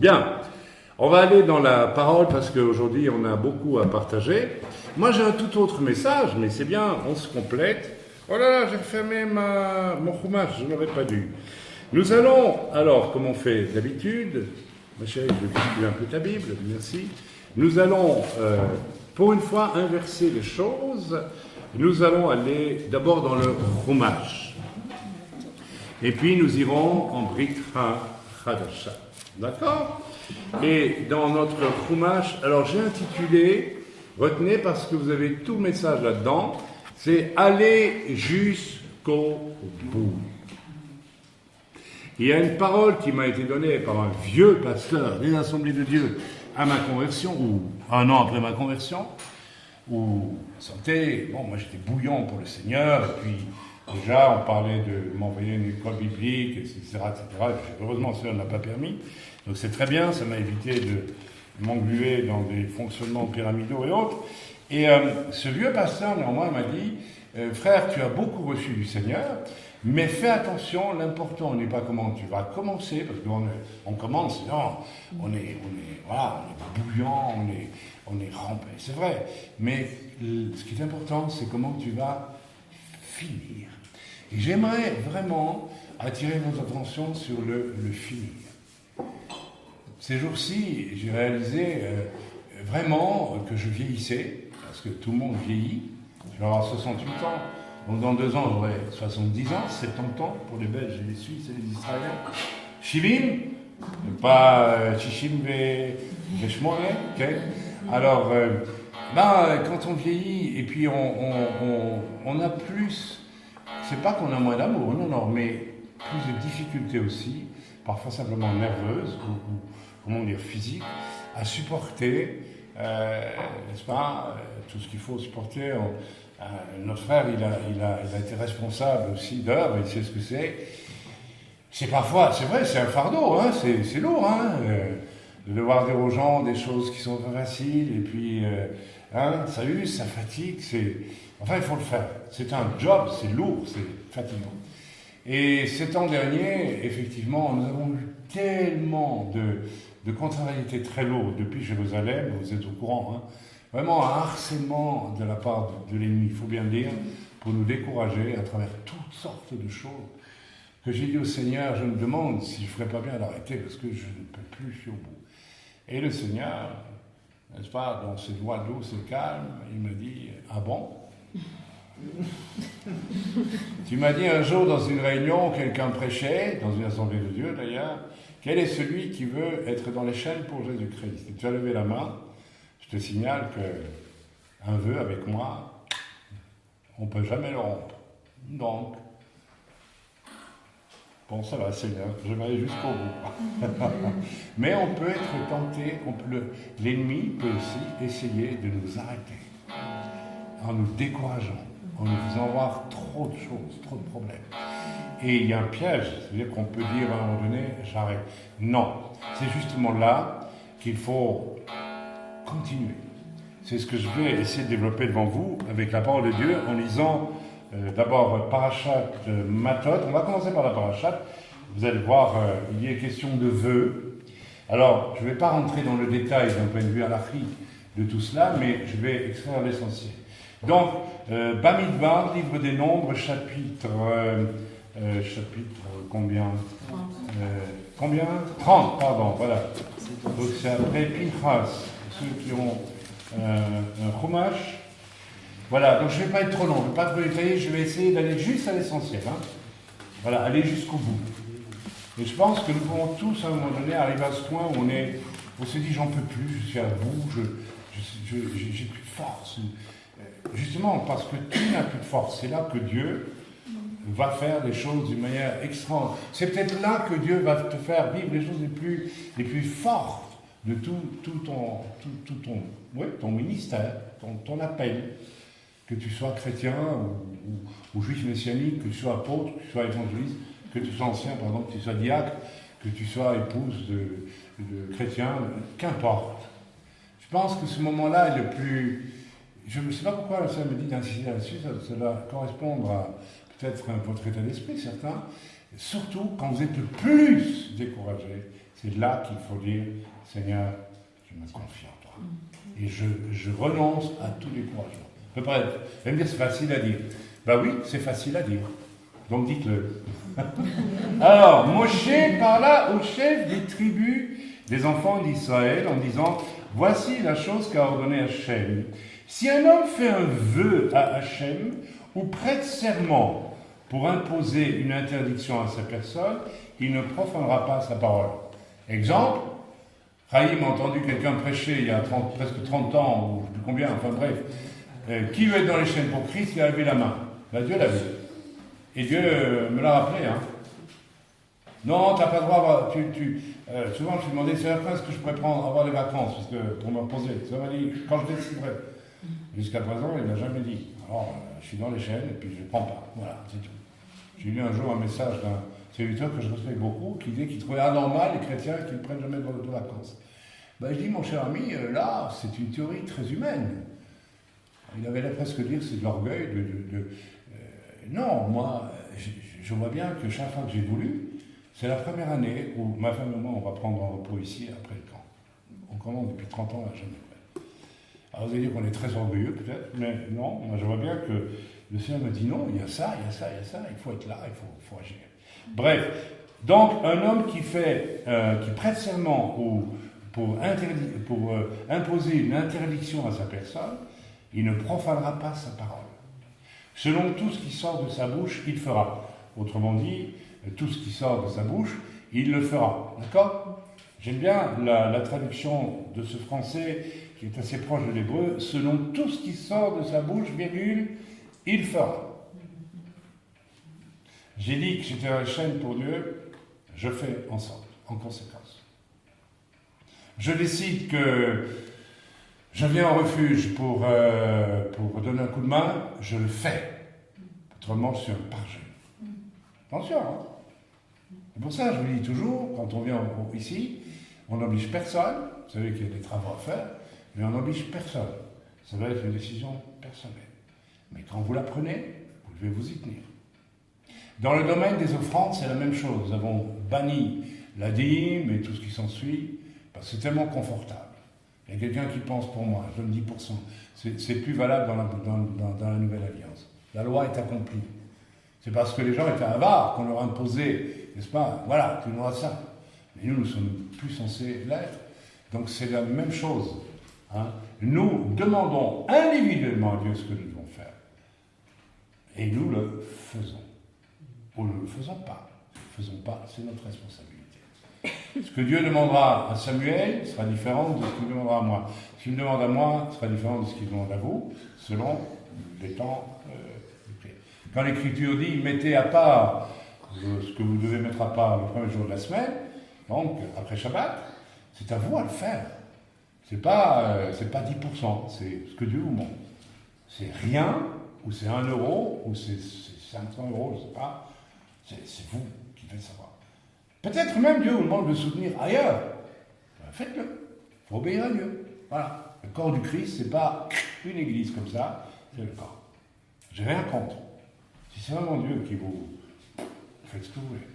Bien, on va aller dans la parole parce qu'aujourd'hui on a beaucoup à partager. Moi j'ai un tout autre message, mais c'est bien, on se complète. Oh là là, j'ai refermé mon chumash, je n'aurais pas dû. Nous allons, alors comme on fait d'habitude, ma chérie, je vais distribuer un peu ta Bible, merci. Nous allons, pour une fois, inverser les choses. Nous allons aller d'abord dans le chumash. Et puis nous irons en Brit Hadasha. D'accord? Et dans notre chumash, alors j'ai intitulé, retenez parce que vous avez tout le message là-dedans, c'est aller jusqu'au bout. Il y a une parole qui m'a été donnée par un vieux pasteur des Assemblées de Dieu à ma conversion, ou un an après ma conversion, où santé, bon, moi j'étais bouillant pour le Seigneur, et puis déjà on parlait de m'envoyer une école biblique, etc. Heureusement, cela n'a pas permis. Donc c'est très bien, ça m'a évité de m'engluer dans des fonctionnements pyramidaux et autres. Et ce vieux pasteur, néanmoins, m'a dit, frère, tu as beaucoup reçu du Seigneur, mais fais attention, l'important n'est pas comment tu vas commencer, parce qu'on commence, non, on est bouillant, on est rampé, c'est vrai. Mais ce qui est important, c'est comment tu vas finir. Et j'aimerais vraiment attirer notre attention sur le finir. Ces jours-ci, j'ai réalisé vraiment que je vieillissais, parce que tout le monde vieillit. Je vais avoir 68 ans, donc dans 2 ans, j'aurai 70 ans, 70 ans pour les Belges et les Suisses et les Israéliens. Shivim, pas Shishim Veshmone, ok. Alors, quand on vieillit, et puis on a plus, c'est pas qu'on a moins d'amour, non, mais plus de difficultés aussi, parfois simplement nerveuses, ou comment dire, physiques, à supporter, n'est-ce pas, tout ce qu'il faut supporter. Notre frère, il a été responsable aussi d'œuvres, il sait ce que c'est. C'est parfois, c'est vrai, c'est un fardeau, hein, c'est lourd, hein, de devoir dire aux gens des choses qui sont pas faciles, et puis, ça use, ça fatigue, enfin, il faut le faire. C'est un job, c'est lourd, c'est fatigant. Et ces temps derniers, effectivement, nous avons eu tellement de contrariétés très lourdes depuis Jérusalem, vous êtes au courant, hein, vraiment un harcèlement de la part de l'ennemi, il faut bien le dire, pour nous décourager à travers toutes sortes de choses. que j'ai dit au Seigneur, je me demande si je ne ferais pas bien d'arrêter parce que je ne peux plus, je suis au bout. Et le Seigneur, n'est-ce pas, dans ses voix douces et calmes, il me dit, ah bon? Tu m'as dit un jour dans une réunion, quelqu'un prêchait, dans une assemblée de Dieu d'ailleurs, quel est celui qui veut être dans les chaînes pour Jésus-Christ? Et tu as levé la main, je te signale qu'un vœu avec moi, on ne peut jamais le rompre. Donc, bon, ça va, Seigneur, je vais aller jusqu'au bout. Mais on peut être tenté, l'ennemi peut aussi essayer de nous arrêter, en nous décourageant, en nous faisant voir trop de choses, trop de problèmes. Et il y a un piège, c'est-à-dire qu'on peut dire à un moment donné, j'arrête. Non, c'est justement là qu'il faut continuer. C'est ce que je vais essayer de développer devant vous avec la parole de Dieu en lisant d'abord Parashat Matot. On va commencer par la Parashat. Vous allez voir, il y a question de vœux. Alors, je ne vais pas rentrer dans le détail d'un point de vue halachique de tout cela, mais je vais extraire l'essentiel. Donc, Bamidbar, livre des Nombres, chapitre combien 30, pardon, voilà. Donc c'est après Pinchas, ceux qui ont un chumash. Voilà, donc je ne vais pas être trop long, je ne vais pas trop détailler, je vais essayer d'aller juste à l'essentiel. Hein. Voilà, aller jusqu'au bout. Et je pense que nous pouvons tous, à un moment donné, arriver à ce point où on se dit, j'en peux plus, je suis à bout, j'ai plus de force. Justement, parce que tu n'as plus de force, c'est là que Dieu va faire des choses d'une manière extraordinaire. C'est peut-être là que Dieu va te faire vivre les choses les plus fortes de tout ton ministère, ton appel. Que tu sois chrétien ou juif messianique, que tu sois apôtre, que tu sois évangéliste, que tu sois ancien, par exemple, que tu sois diacre, que tu sois épouse de chrétien, qu'importe. Je pense que ce moment-là est le plus... Je ne sais pas pourquoi ça me dit d'insister là-dessus, ça va correspondre à peut-être votre état d'esprit, certains. Surtout quand vous êtes le plus découragé, c'est là qu'il faut dire, Seigneur, je me confie en toi. Et je renonce à tout découragement. À peu près, vous allez me dire, c'est facile à dire. Ben oui, c'est facile à dire. Donc dites-le. Alors, Moshe parla au chef des tribus des enfants d'Israël en disant, voici la chose qu'a ordonné Hachem. Si un homme fait un vœu à Hachem ou prête serment pour imposer une interdiction à sa personne, il ne profanera pas sa parole. Exemple, Chaim a entendu quelqu'un prêcher il y a presque 30 ans, ou je ne sais plus combien, enfin bref, qui veut être dans les chaînes pour Christ, il a levé la main. Ben, Dieu l'a vu. Et Dieu me l'a rappelé. Hein. Non, tu n'as pas le droit. Souvent, je me demandais, c'est après ce que je pourrais avoir des vacances, parce que pour me poser. Ça m'a dit, quand je déciderai. Jusqu'à présent, il ne m'a jamais dit. Alors, je suis dans les chaînes et puis je ne prends pas. Voilà, c'est tout. J'ai lu un jour un message d'un serviteur que je respecte beaucoup, qui disait qu'il trouvait anormal les chrétiens qui ne prennent jamais de vacances. Ben, je dis, mon cher ami, là, c'est une théorie très humaine. Il avait l'air presque dire c'est de l'orgueil. Non, moi, je vois bien que chaque fois que j'ai voulu, c'est la première année où ma femme et moi, on va prendre un repos ici après le camp. On commence depuis 30 ans à jamais près. Alors vous allez dire qu'on est très orgueilleux peut-être, mais non, moi je vois bien que le Seigneur me dit non, il y a ça, il y a ça, il y a ça, il faut être là, il faut agir. Bref, donc un homme qui prête serment pour imposer une interdiction à sa personne, il ne profanera pas sa parole. Selon tout ce qui sort de sa bouche, il fera. Autrement dit, tout ce qui sort de sa bouche, il le fera. D'accord? J'aime bien la traduction de ce français qui est assez proche de l'hébreu. Selon tout ce qui sort de sa bouche, virgule, il fera. J'ai dit que j'étais à la chaîne pour Dieu, je fais en sorte, en conséquence. Je décide que je viens au refuge pour donner un coup de main, je le fais. Autrement, je suis un parjeu. Attention, hein. C'est pour ça que je vous dis toujours, quand on vient ici, on n'oblige personne. Vous savez qu'il y a des travaux à faire, mais on n'oblige personne. Ça va être une décision personnelle. Mais quand vous la prenez, vous devez vous y tenir. Dans le domaine des offrandes, c'est la même chose. Nous avons banni la dîme et tout ce qui s'ensuit, parce que c'est tellement confortable. Il y a quelqu'un qui pense pour moi, je donne 10%. C'est plus valable dans la Nouvelle Alliance. La loi est accomplie. C'est parce que les gens étaient avares qu'on leur a imposé, n'est-ce pas? Voilà, tu n'auras ça. Mais nous sommes plus censés l'être. Donc c'est la même chose. Hein. Nous demandons individuellement à Dieu ce que nous devons faire. Et nous le faisons. Ou nous ne le faisons pas. Ne le faisons pas, c'est notre responsabilité. Ce que Dieu demandera à Samuel sera différent de ce qu'il demandera à moi. Ce qu'il me demande à moi sera différent de ce qu'il demande à vous, selon les temps de prière. Quand l'Écriture dit « mettez à part ce que vous devez mettre à part le premier jour de la semaine », donc après Shabbat, c'est à vous à le faire. C'est pas 10%, c'est ce que Dieu vous montre. C'est rien, ou c'est 1 euro, ou c'est 500 euros, je ne sais pas. C'est vous qui faites savoir. Peut-être même Dieu vous demande de soutenir ailleurs. Faites-le. Il faut obéir à Dieu. Voilà. Le corps du Christ, ce n'est pas une église comme ça, c'est le corps. J'ai rien contre. Si c'est vraiment Dieu qui vous... Faites ce que vous voulez.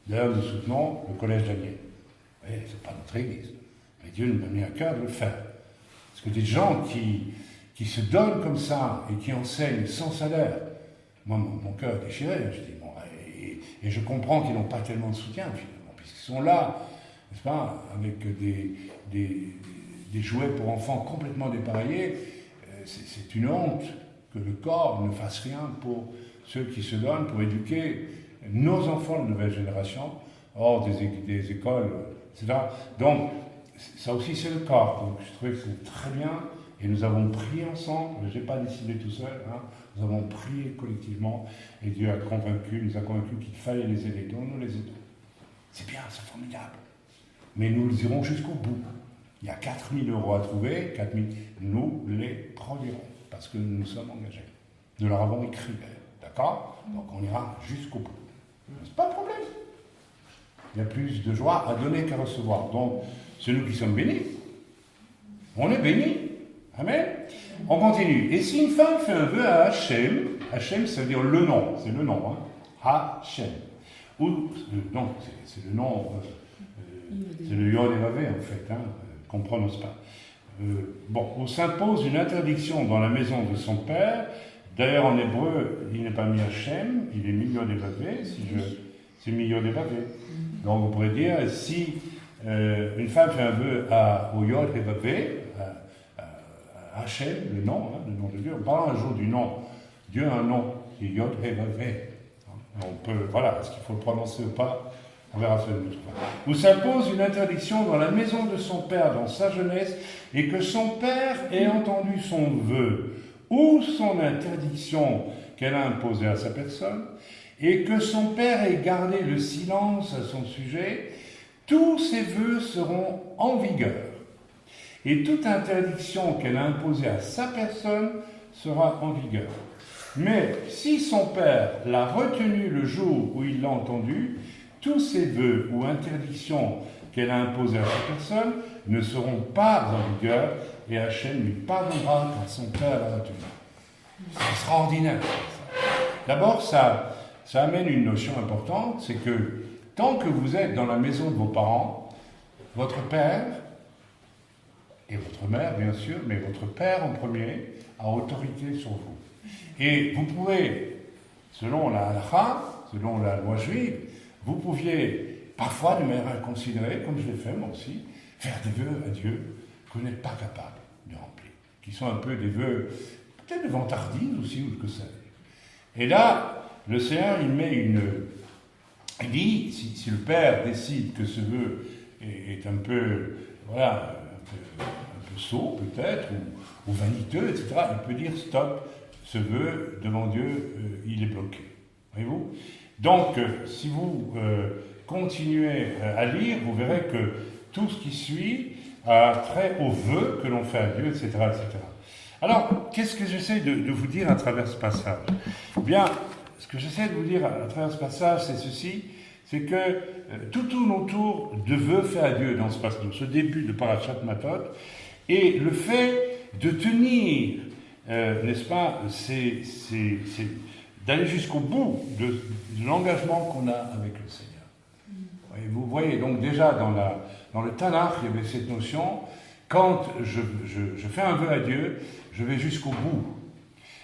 D'ailleurs, nous soutenons le collège d'Anier. Ce n'est pas notre église. Mais Dieu nous a mis à cœur de le faire. Parce que des gens qui se donnent comme ça et qui enseignent sans salaire, moi, mon cœur est déchiré. Je dis, bon, et je comprends qu'ils n'ont pas tellement de soutien, finalement, puisqu'ils sont là, n'est-ce pas, avec des jouets pour enfants complètement dépareillés. C'est une honte que le corps ne fasse rien pour ceux qui se donnent pour éduquer nos enfants de nouvelle génération, hors des écoles, etc. Donc, ça aussi, c'est le corps. Donc, je trouvais que c'était très bien. Et nous avons prié ensemble. Je n'ai pas décidé tout seul. Hein. Nous avons prié collectivement. Et Dieu nous a convaincus qu'il fallait les aider. Donc, nous les aidons. C'est bien, c'est formidable. Mais nous les irons jusqu'au bout. Il y a 4 000 € à trouver. 4 000. Nous les produirons. Parce que nous nous sommes engagés. Nous leur avons écrit. D'accord? Donc, on ira jusqu'au bout. C'est pas de problème. Il y a plus de joie à donner qu'à recevoir. Donc, c'est nous qui sommes bénis. On est bénis. Amen. On continue. Et si une femme fait un vœu à Hachem, Hachem, ça veut dire le nom. C'est le nom. Hein. Hachem. Ou, non, c'est le nom. C'est le Yod et Vavé, en fait, hein, qu'on ne prononce pas. Bon, on s'impose une interdiction dans la maison de son père. D'ailleurs, en hébreu, il n'est pas mis Hachem, il est mis Yod et Vavé. C'est mis Yod et Vavé. Donc, on pourrait dire, si une femme fait un vœu au Yod et Vavé, Hachem, le nom de Dieu. On parle un jour du nom. Dieu a un nom, c'est Yod He Vavé. On peut, voilà, est-ce qu'il faut le prononcer ou pas? On verra ça une autre fois. Où s'impose une interdiction dans la maison de son père dans sa jeunesse, et que son père ait entendu son vœu ou son interdiction qu'elle a imposée à sa personne, et que son père ait gardé le silence à son sujet, tous ses vœux seront en vigueur. Et toute interdiction qu'elle a imposée à sa personne sera en vigueur. Mais si son père l'a retenu le jour où il l'a entendu, tous ses vœux ou interdictions qu'elle a imposées à sa personne ne seront pas en vigueur, et Hachem lui pardonnera quand son père l'a retenu. C'est extraordinaire. D'abord, ça amène une notion importante, c'est que tant que vous êtes dans la maison de vos parents, votre père et votre mère, bien sûr, mais votre père en premier a autorité sur vous. Et vous pouvez, selon la halakha, selon la loi juive, vous pouviez, parfois de manière inconsidérée, comme je l'ai fait moi aussi, faire des vœux à Dieu que vous n'êtes pas capable de remplir, qui sont un peu des vœux, peut-être de vantardise aussi, ou que sais-je. Et là, le Seigneur, il dit, si le Père décide que ce vœu est un peu, voilà, un peu sot peut-être, ou vaniteux, etc., il peut dire stop, ce vœu devant Dieu, il est bloqué. Voyez-vous? Donc, si vous continuez à lire, vous verrez que tout ce qui suit a trait au vœu que l'on fait à Dieu, etc., etc. Alors, qu'est-ce que j'essaie de vous dire à travers ce passage? Eh bien, ce que j'essaie de vous dire à travers ce passage, c'est ceci, c'est que tout tourne autour de vœux faits à Dieu dans ce début de Parashat Matot, et le fait de tenir, n'est-ce pas, c'est d'aller jusqu'au bout de l'engagement qu'on a avec le Seigneur. Et vous voyez, donc déjà dans le Tanakh, il y avait cette notion, quand je fais un vœu à Dieu, je vais jusqu'au bout.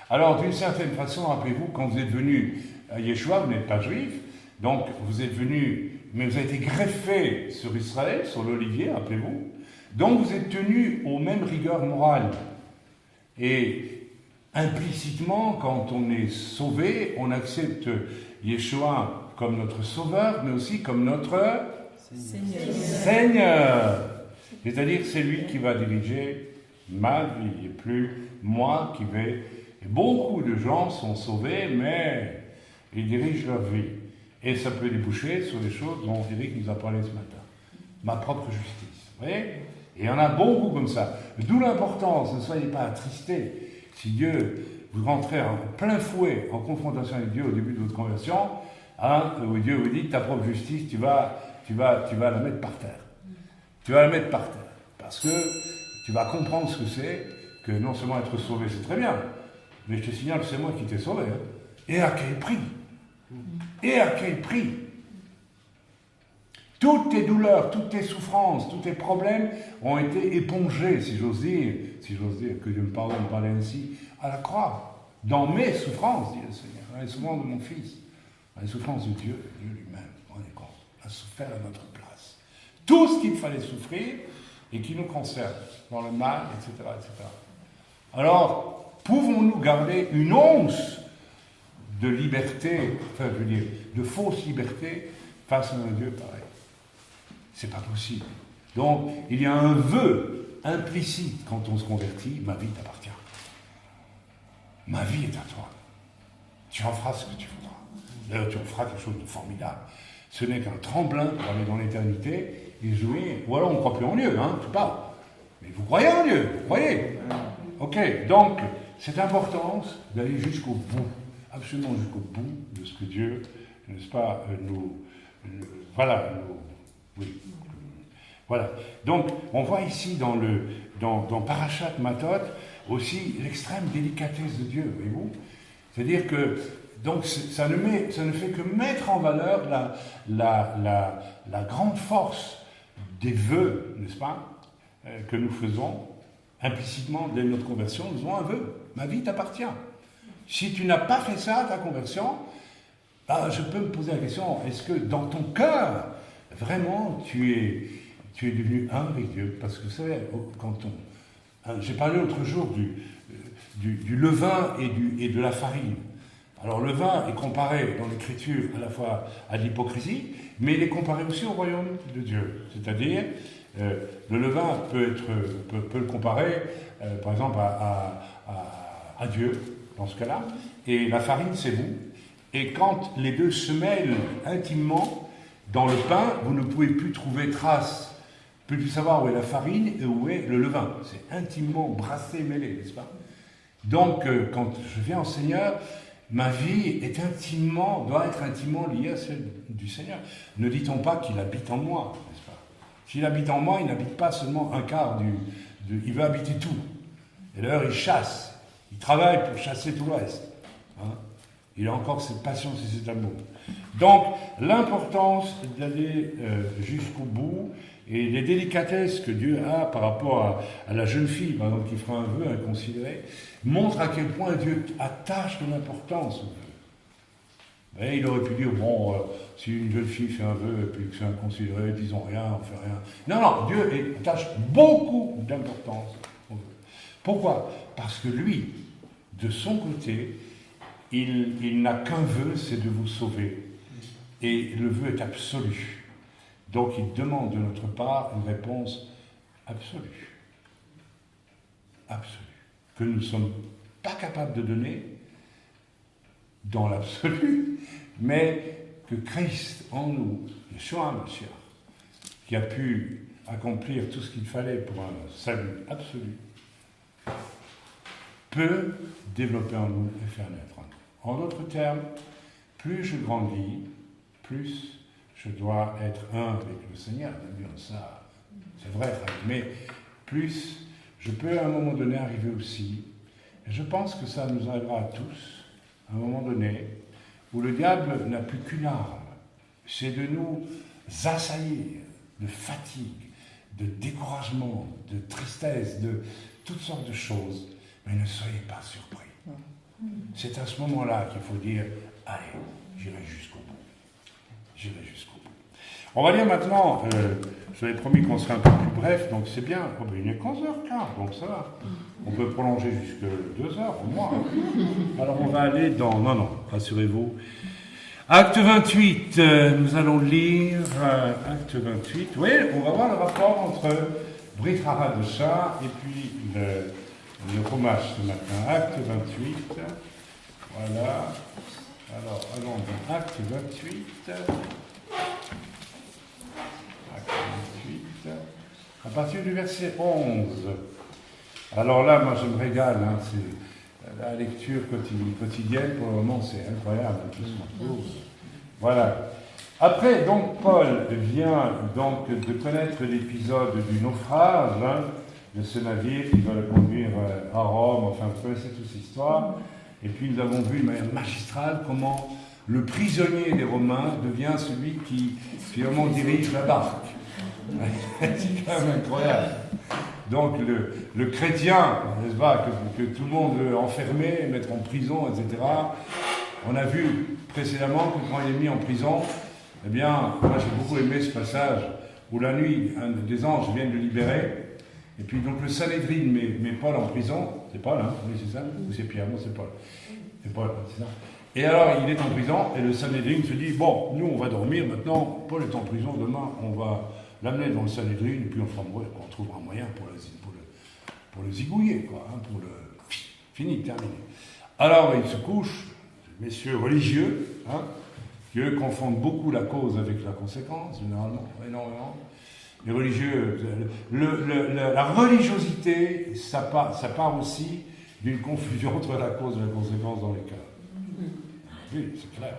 Alors, d'une certaine façon, rappelez-vous, quand vous êtes venu Yeshua, vous n'êtes pas juif, donc vous êtes venu, mais vous avez été greffé sur Israël, sur l'olivier, rappelez-vous, donc vous êtes tenu aux mêmes rigueurs morales. Et implicitement, quand on est sauvé, on accepte Yeshua comme notre sauveur, mais aussi comme notre Seigneur. C'est-à-dire c'est lui qui va diriger ma vie, et plus moi qui vais... Et beaucoup de gens sont sauvés, mais ils dirigent leur vie. Et ça peut déboucher sur les choses dont Eric nous a parlé ce matin. Ma propre justice. Vous voyez ? Et il y en a beaucoup comme ça. D'où l'importance, ne soyez pas attristés. Si Dieu, vous rentrez en plein fouet en confrontation avec Dieu au début de votre conversion, où Dieu vous dit ta propre justice, tu vas la mettre par terre. Tu vas la mettre par terre. Parce que tu vas comprendre ce que c'est, que non seulement être sauvé, c'est très bien, mais je te signale que c'est moi qui t'ai sauvé. Hein. Et à quel prix ? Et à quel prix ? Toutes tes douleurs, toutes tes souffrances, tous tes problèmes ont été épongés, si j'ose dire, que Dieu me pardonne de parler ainsi, à la croix. Dans mes souffrances, dit le Seigneur, dans les souffrances de mon Fils, dans les souffrances de Dieu lui-même, on est compte, a souffert à notre place. Tout ce qu'il fallait souffrir et qui nous concerne, dans le mal, etc., etc. Alors, pouvons-nous garder une once de liberté, enfin, je veux dire, de fausse liberté face à un Dieu pareil? C'est pas possible. Donc, il y a un vœu implicite quand on se convertit, ma vie t'appartient. Ma vie est à toi. Tu en feras ce que tu voudras. D'ailleurs, tu en feras quelque chose de formidable. Ce n'est qu'un tremblin pour aller dans l'éternité et jouir. Ou alors on ne croit plus en Dieu, hein, tout pas. Mais vous croyez en Dieu, vous croyez. Ok, donc, cette importance d'aller jusqu'au bout, absolument jusqu'au bout de ce que Dieu, n'est-ce pas, oui. Voilà. Donc, on voit ici dans Parashat Matot aussi l'extrême délicatesse de Dieu, voyez-vous. C'est-à-dire que donc ça ne fait que mettre en valeur la grande force des vœux, n'est-ce pas, que nous faisons implicitement dès notre conversion. Nous avons un vœu. Ma vie t'appartient. Si tu n'as pas fait ça à ta conversion, je peux me poser la question, est-ce que dans ton cœur, vraiment, tu es devenu un avec Dieu? Parce que vous savez, quand j'ai parlé l'autre jour du levain et de la farine. Alors le vin est comparé dans l'Écriture à la fois à l'hypocrisie, mais il est comparé aussi au royaume de Dieu. C'est-à-dire, le levain peut le comparer, par exemple, à Dieu, dans ce cas-là, et la farine, c'est vous. Et quand les deux se mêlent intimement dans le pain, vous ne pouvez plus trouver trace, plus savoir où est la farine et où est le levain. C'est intimement brassé, mêlé, n'est-ce pas? Donc, quand je viens au Seigneur, ma vie doit être intimement liée à celle du Seigneur. Ne dit-on pas qu'il habite en moi, n'est-ce pas? S'il habite en moi, il n'habite pas seulement un quart il veut habiter tout. Et d'ailleurs, il chasse. Il travaille pour chasser tout le reste. Hein? Il a encore cette patience et cet amour. Donc, l'importance d'aller jusqu'au bout et les délicatesses que Dieu a par rapport à la jeune fille, par exemple, qui fera un vœu inconsidéré, montre à quel point Dieu attache de l'importance au vœu. Et il aurait pu dire, si une jeune fille fait un vœu et puis que c'est inconsidéré, disons rien, on fait rien. Non, Dieu attache beaucoup d'importance au vœu. Pourquoi? Parce que lui, de son côté, il n'a qu'un vœu, c'est de vous sauver. Et le vœu est absolu. Donc il demande de notre part une réponse absolue. Absolue. Que nous ne sommes pas capables de donner dans l'absolu, mais que Christ en nous, Yeshua Mashiach, qui a pu accomplir tout ce qu'il fallait pour un salut absolu, peut développer en nous et faire naître en nous. En d'autres termes, plus je grandis, plus je dois être un avec le Seigneur. Ça, c'est vrai, mais plus je peux à un moment donné arriver aussi, et je pense que ça nous arrivera à tous, à un moment donné, où le diable n'a plus qu'une arme, c'est de nous assaillir de fatigue, de découragement, de tristesse, de toutes sortes de choses, mais ne soyez pas surpris. C'est à ce moment-là qu'il faut dire, allez, J'irai jusqu'au bout. J'irai jusqu'au bout. On va lire maintenant, je vous avais promis qu'on serait un peu plus bref, donc c'est bien. Oh, ben, il est 11h15, donc ça va. On peut prolonger jusqu'à 2h au moins. Alors on va aller dans... Non, rassurez-vous. Acte 28, nous allons lire Acte 28. Oui, on va voir le rapport entre Brit Hadasha et puis le Chumash ce matin. Acte 28. Voilà. Alors, allons dans Acte 28. Acte 28. À partir du verset 11. Alors là, moi je me régale, hein, c'est la lecture quotidienne, pour le moment c'est incroyable, tout ce qu'on trouve. Voilà. Après, donc, Paul vient donc de connaître l'épisode du naufrage, hein, de ce navire qui va le conduire à Rome, enfin vous connaissez toute cette histoire. Et puis nous avons vu de manière magistrale comment le prisonnier des Romains devient celui qui finalement dirige la barque. C'est quand même incroyable. Donc le chrétien, n'est-ce pas, que tout le monde veut enfermer, mettre en prison, etc. On a vu précédemment que quand il est mis en prison, eh bien, moi j'ai beaucoup aimé ce passage où la nuit, des anges viennent le libérer. Et puis donc le Sanhédrin met Paul en prison. C'est Paul, hein? Oui, c'est ça? Ou c'est Pierre? Non, c'est Paul. C'est Paul, c'est ça. Et alors il est en prison et le Sanhédrin se dit, bon, nous on va dormir maintenant, Paul est en prison, demain on va l'amener dans le Sanhédrin et puis on trouvera un moyen pour le zigouiller, quoi, hein, pour le... Fini, terminé. Alors il se couche, messieurs religieux, hein, qui eux confondent beaucoup la cause avec la conséquence, généralement, énormément. Les religieux, la religiosité, ça part aussi d'une confusion entre la cause et la conséquence dans les cas. Oui, c'est clair,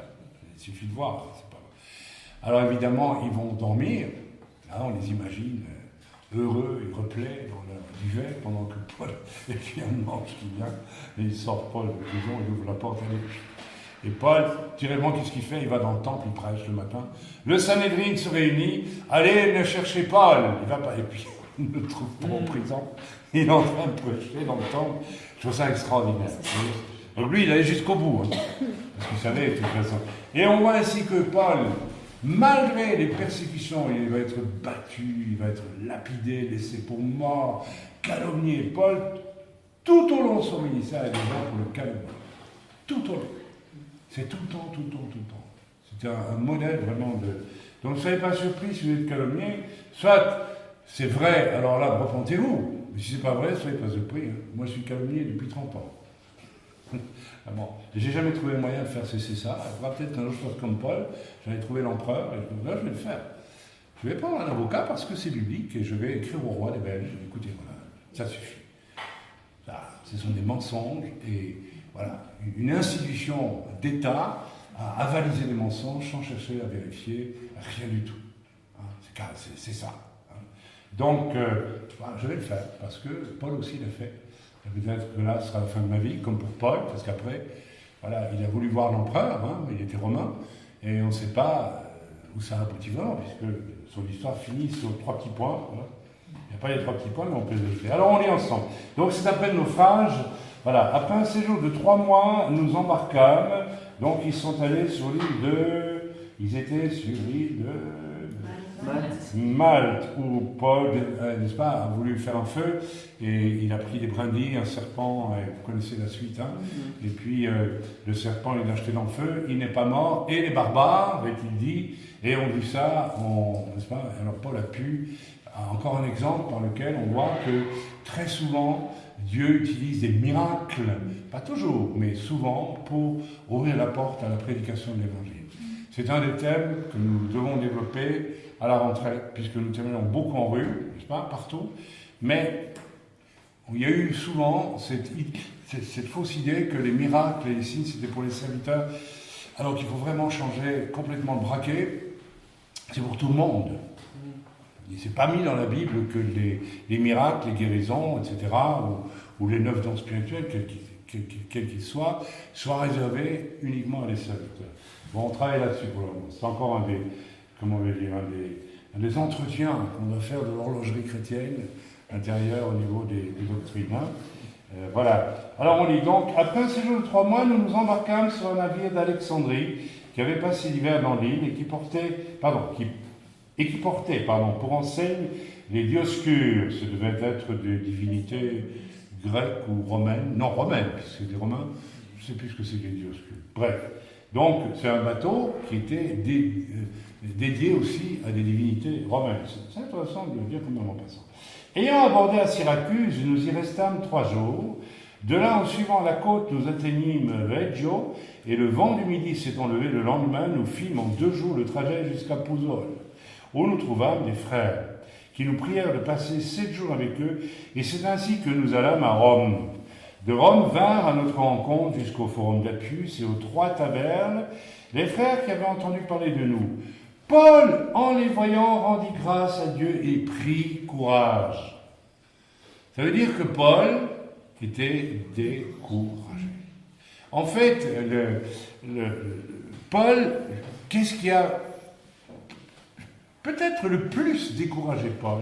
il suffit de voir. C'est pas... Alors évidemment, ils vont dormir, là, on les imagine heureux et replets dans leur duvet, pendant que Paul, et puis un ange qui vient, et il sort Paul de prison, il ouvre la porte, et Paul, directement, qu'est-ce qu'il fait? Il va dans le temple, il prêche le matin. Le Sanhédrin se réunit. Allez, ne cherchez Paul. Il va pas. Et puis, on ne le trouve pas en prison. Il est en train de prêcher dans le temple. Je trouve ça extraordinaire. Donc lui, il allait jusqu'au bout. Hein, parce qu'il savait, de toute façon. Et on voit ainsi que Paul, malgré les persécutions, il va être battu, il va être lapidé, laissé pour mort, calomnié. Paul, tout au long de son ministère, il est là pour le calomnier. Tout au long. C'est tout le temps. C'est un modèle vraiment de... Donc ne soyez pas surpris si vous êtes calomnié. Soit c'est vrai, alors là, repentez-vous. Mais si c'est pas vrai, ne soyez pas surpris. Hein. Moi, je suis calomnié depuis 30 ans. Ah bon, j'ai jamais trouvé le moyen de faire cesser ça. Il faudra peut-être qu'un autre chose comme Paul, j'allais trouver l'empereur, et là, je vais le faire. Je vais prendre un avocat parce que c'est biblique, et je vais écrire au roi des Belges. Écoutez, voilà, ça suffit. Ça, ce sont des mensonges, et... Voilà, une institution d'État a avalisé des mensonges sans chercher à vérifier rien du tout. Hein, c'est ça. Hein. Donc, je vais le faire, parce que Paul aussi l'a fait. Peut-être que là, ce sera la fin de ma vie, comme pour Paul, parce qu'après, voilà, il a voulu voir l'empereur, hein, il était romain, et on ne sait pas où ça aboutit vraiment, puisque son histoire finit sur 3 petits points. Voilà. Il n'y a pas les 3 petits points, mais on peut les écrire. Alors, on lit ensemble. Donc, c'est après le naufrage. Voilà, après un séjour de 3 mois, nous embarquâmes. Donc, ils sont allés sur l'île de... Ils étaient sur l'île de... Malte, où Paul, n'est-ce pas, a voulu faire un feu. Et il a pris des brindilles, un serpent, et vous connaissez la suite. Hein. Et puis, le serpent, il l'a jeté dans le feu. Il n'est pas mort. Et les barbares, avait-il dit, et ont vu ça, n'est-ce pas. Alors, Paul a pu... Encore un exemple par lequel on voit que très souvent, Dieu utilise des miracles, pas toujours, mais souvent, pour ouvrir la porte à la prédication de l'Évangile. C'est un des thèmes que nous devons développer à la rentrée, puisque nous terminons beaucoup en rue, n'est-ce pas, partout, mais il y a eu souvent cette fausse idée que les miracles et les signes, c'était pour les serviteurs, alors qu'il faut vraiment changer complètement le braquet, c'est pour tout le monde. Il ne s'est pas mis dans la Bible que les miracles, les guérisons, etc., ou les 9 dons spirituels, quels qu'ils soient réservés uniquement à des serviteurs. Bon, on travaille là-dessus pour le moment. C'est encore un des entretiens qu'on doit faire de l'horlogerie chrétienne intérieure au niveau des doctrines. Hein. Voilà. Alors on lit donc, après un séjour de 3 mois, nous nous embarquâmes sur un navire d'Alexandrie, qui avait passé l'hiver dans l'île et qui portait pour enseigne les dioscures. Ce devait être des divinités grecques ou romaines, non romaines, puisque des Romains, je ne sais plus ce que c'est que les dioscures. Bref, donc c'est un bateau qui était dédié aussi à des divinités romaines. C'est intéressant de le dire comme en passant. Ayant abordé à Syracuse, nous y restâmes 3 jours. De là, en suivant la côte, nous atteignîmes Reggio, et le vent du midi s'étant levé le lendemain, nous fîmes en 2 jours le trajet jusqu'à Pouzole, où nous trouvâmes des frères, qui nous prièrent de passer 7 jours avec eux, et c'est ainsi que nous allâmes à Rome. De Rome vinrent à notre rencontre jusqu'au forum d'Appius et aux 3 tavernes, les frères qui avaient entendu parler de nous. Paul, en les voyant, rendit grâce à Dieu et prit courage. Ça veut dire que Paul était découragé. En fait, Paul, qu'est-ce qui a peut-être le plus découragé Paul?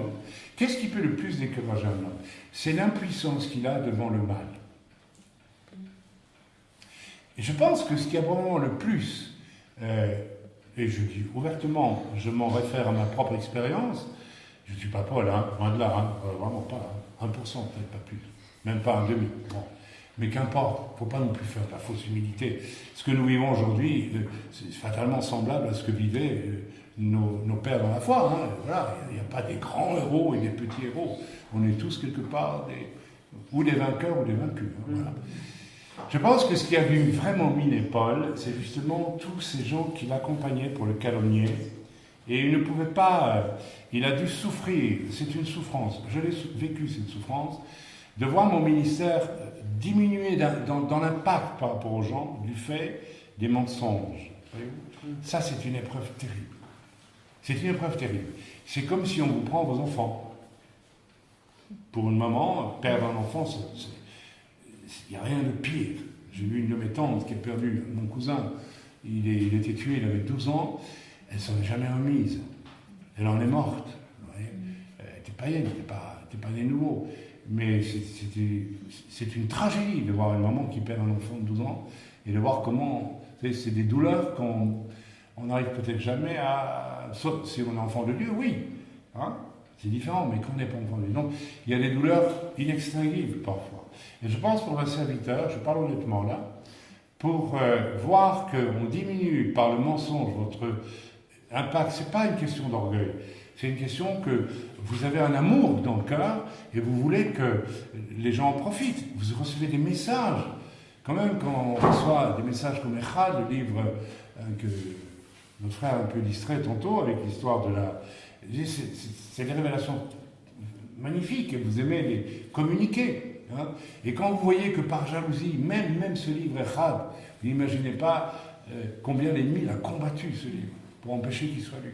Qu'est-ce qui peut le plus décourager un homme? C'est l'impuissance qu'il a devant le mal. Et je pense que ce qui a vraiment le plus, et je dis ouvertement, je m'en réfère à ma propre expérience, je ne suis pas Paul, loin de là, vraiment pas, 1%, peut-être pas plus, même pas un demi. Bon. Mais qu'importe, il ne faut pas non plus faire de la fausse humilité. Ce que nous vivons aujourd'hui, c'est fatalement semblable à ce que vivaient nos pères dans la foi. Voilà, il n'y a pas des grands héros et des petits héros. On est tous quelque part ou des vainqueurs ou des vaincus. Voilà. Je pense que ce qui a dû vraiment miner Paul, c'est justement tous ces gens qui l'accompagnaient pour le calomnier. Et il ne pouvait pas, il a dû souffrir, c'est une souffrance, je l'ai vécu cette souffrance, de voir mon ministère diminuer dans l'impact par rapport aux gens du fait des mensonges. Ça, c'est une épreuve terrible. C'est une épreuve terrible. C'est comme si on vous prend vos enfants. Pour une maman, perdre un enfant, il n'y a rien de pire. J'ai vu une de mes tantes qui a perdu mon cousin. Il était tué, il avait 12 ans. Elle ne s'en est jamais remise. Elle en est morte. Elle n'était pas elle, elle n'était pas née nouveau. Mais c'est une tragédie de voir une maman qui perd un enfant de 12 ans et de voir comment... C'est des douleurs qu'on n'arrive peut-être jamais à... Sauf si on est enfant de Dieu, oui. C'est différent, mais qu'on n'est pas enfant de Dieu. Donc, il y a des douleurs inextinguibles parfois. Et je pense pour un serviteur, je parle honnêtement là, pour voir qu'on diminue par le mensonge votre impact, ce n'est pas une question d'orgueil. C'est une question que vous avez un amour dans le cœur et vous voulez que les gens en profitent. Vous recevez des messages. Quand même, quand on reçoit des messages comme Echad, le livre que notre frère a un peu distrait tantôt avec l'histoire de la... C'est des révélations magnifiques et vous aimez les communiquer. Et quand vous voyez que par jalousie, même ce livre Echad, vous n'imaginez pas combien l'ennemi l'a combattu, ce livre, pour empêcher qu'il soit lu.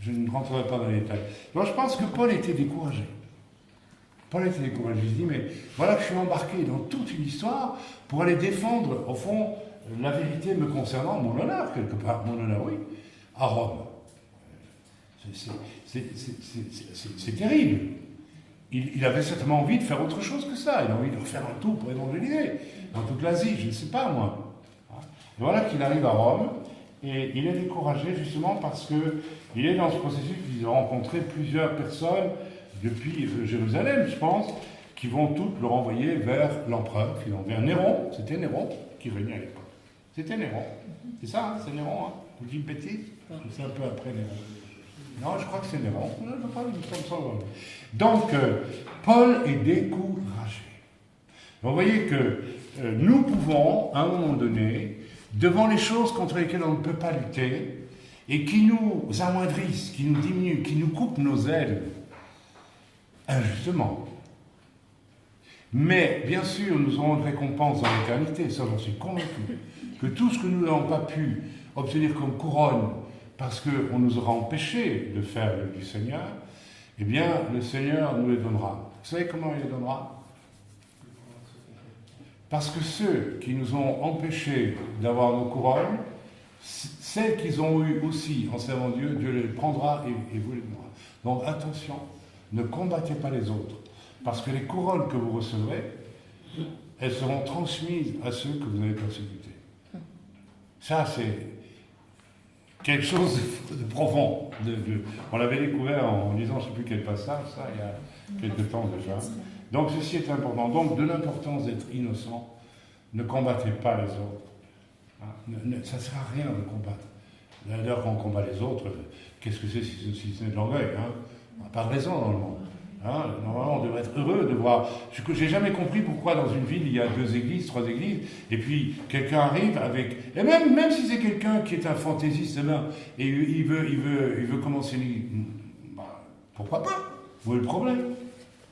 Je ne rentrerai pas dans les détails. Donc je pense que Paul était découragé. Paul était découragé. Il se dit, mais voilà que je suis embarqué dans toute une histoire pour aller défendre, au fond, la vérité me concernant, mon honneur, quelque part, mon honneur, oui, à Rome. C'est terrible. Il avait certainement envie de faire autre chose que ça. Il a envie de refaire un tour pour évangéliser dans toute l'Asie, je ne sais pas moi. Et voilà qu'il arrive à Rome. Et il est découragé justement parce qu'il est dans ce processus, il a rencontré plusieurs personnes depuis Jérusalem, je pense, qui vont toutes le renvoyer vers l'empereur, vers Néron. C'était Néron qui régnait à l'époque. C'était Néron. C'est ça, c'est Néron, Vous dites bêtise? C'est un peu après Néron. Non, je crois que c'est Néron. Donc, Paul est découragé. Vous voyez que nous pouvons, à un moment donné, devant les choses contre lesquelles on ne peut pas lutter, et qui nous amoindrissent, qui nous diminuent, qui nous coupent nos ailes, injustement. Mais, bien sûr, nous aurons une récompense dans l'éternité, ça j'en suis convaincu, que tout ce que nous n'avons pas pu obtenir comme couronne, parce qu'on nous aura empêché de faire l'œuvre du Seigneur, eh bien, le Seigneur nous les donnera. Vous savez comment il les donnera ? Parce que ceux qui nous ont empêchés d'avoir nos couronnes, celles qu'ils ont eues aussi en servant Dieu, Dieu les prendra et vous les donnera. Donc attention, ne combattez pas les autres, parce que les couronnes que vous recevrez, elles seront transmises à ceux que vous avez persécutés. Ça, quelque chose de profond. On l'avait découvert en lisant je ne sais plus quel passage, ça, il y a quelque temps déjà. Donc ceci est important. Donc de l'importance d'être innocent, ne combattez pas les autres. Ça ne sert à rien de combattre. D'ailleurs, quand on combat les autres, qu'est-ce que c'est si ce n'est de l'orgueil, on n'a pas de raison dans le monde. Normalement, on devrait être heureux de voir. Je n'ai jamais compris pourquoi dans une ville il y a 2 églises, 3 églises, et puis quelqu'un arrive avec. Et même si c'est quelqu'un qui est un fantaisiste, et il veut commencer. Pourquoi pas? Où est le problème?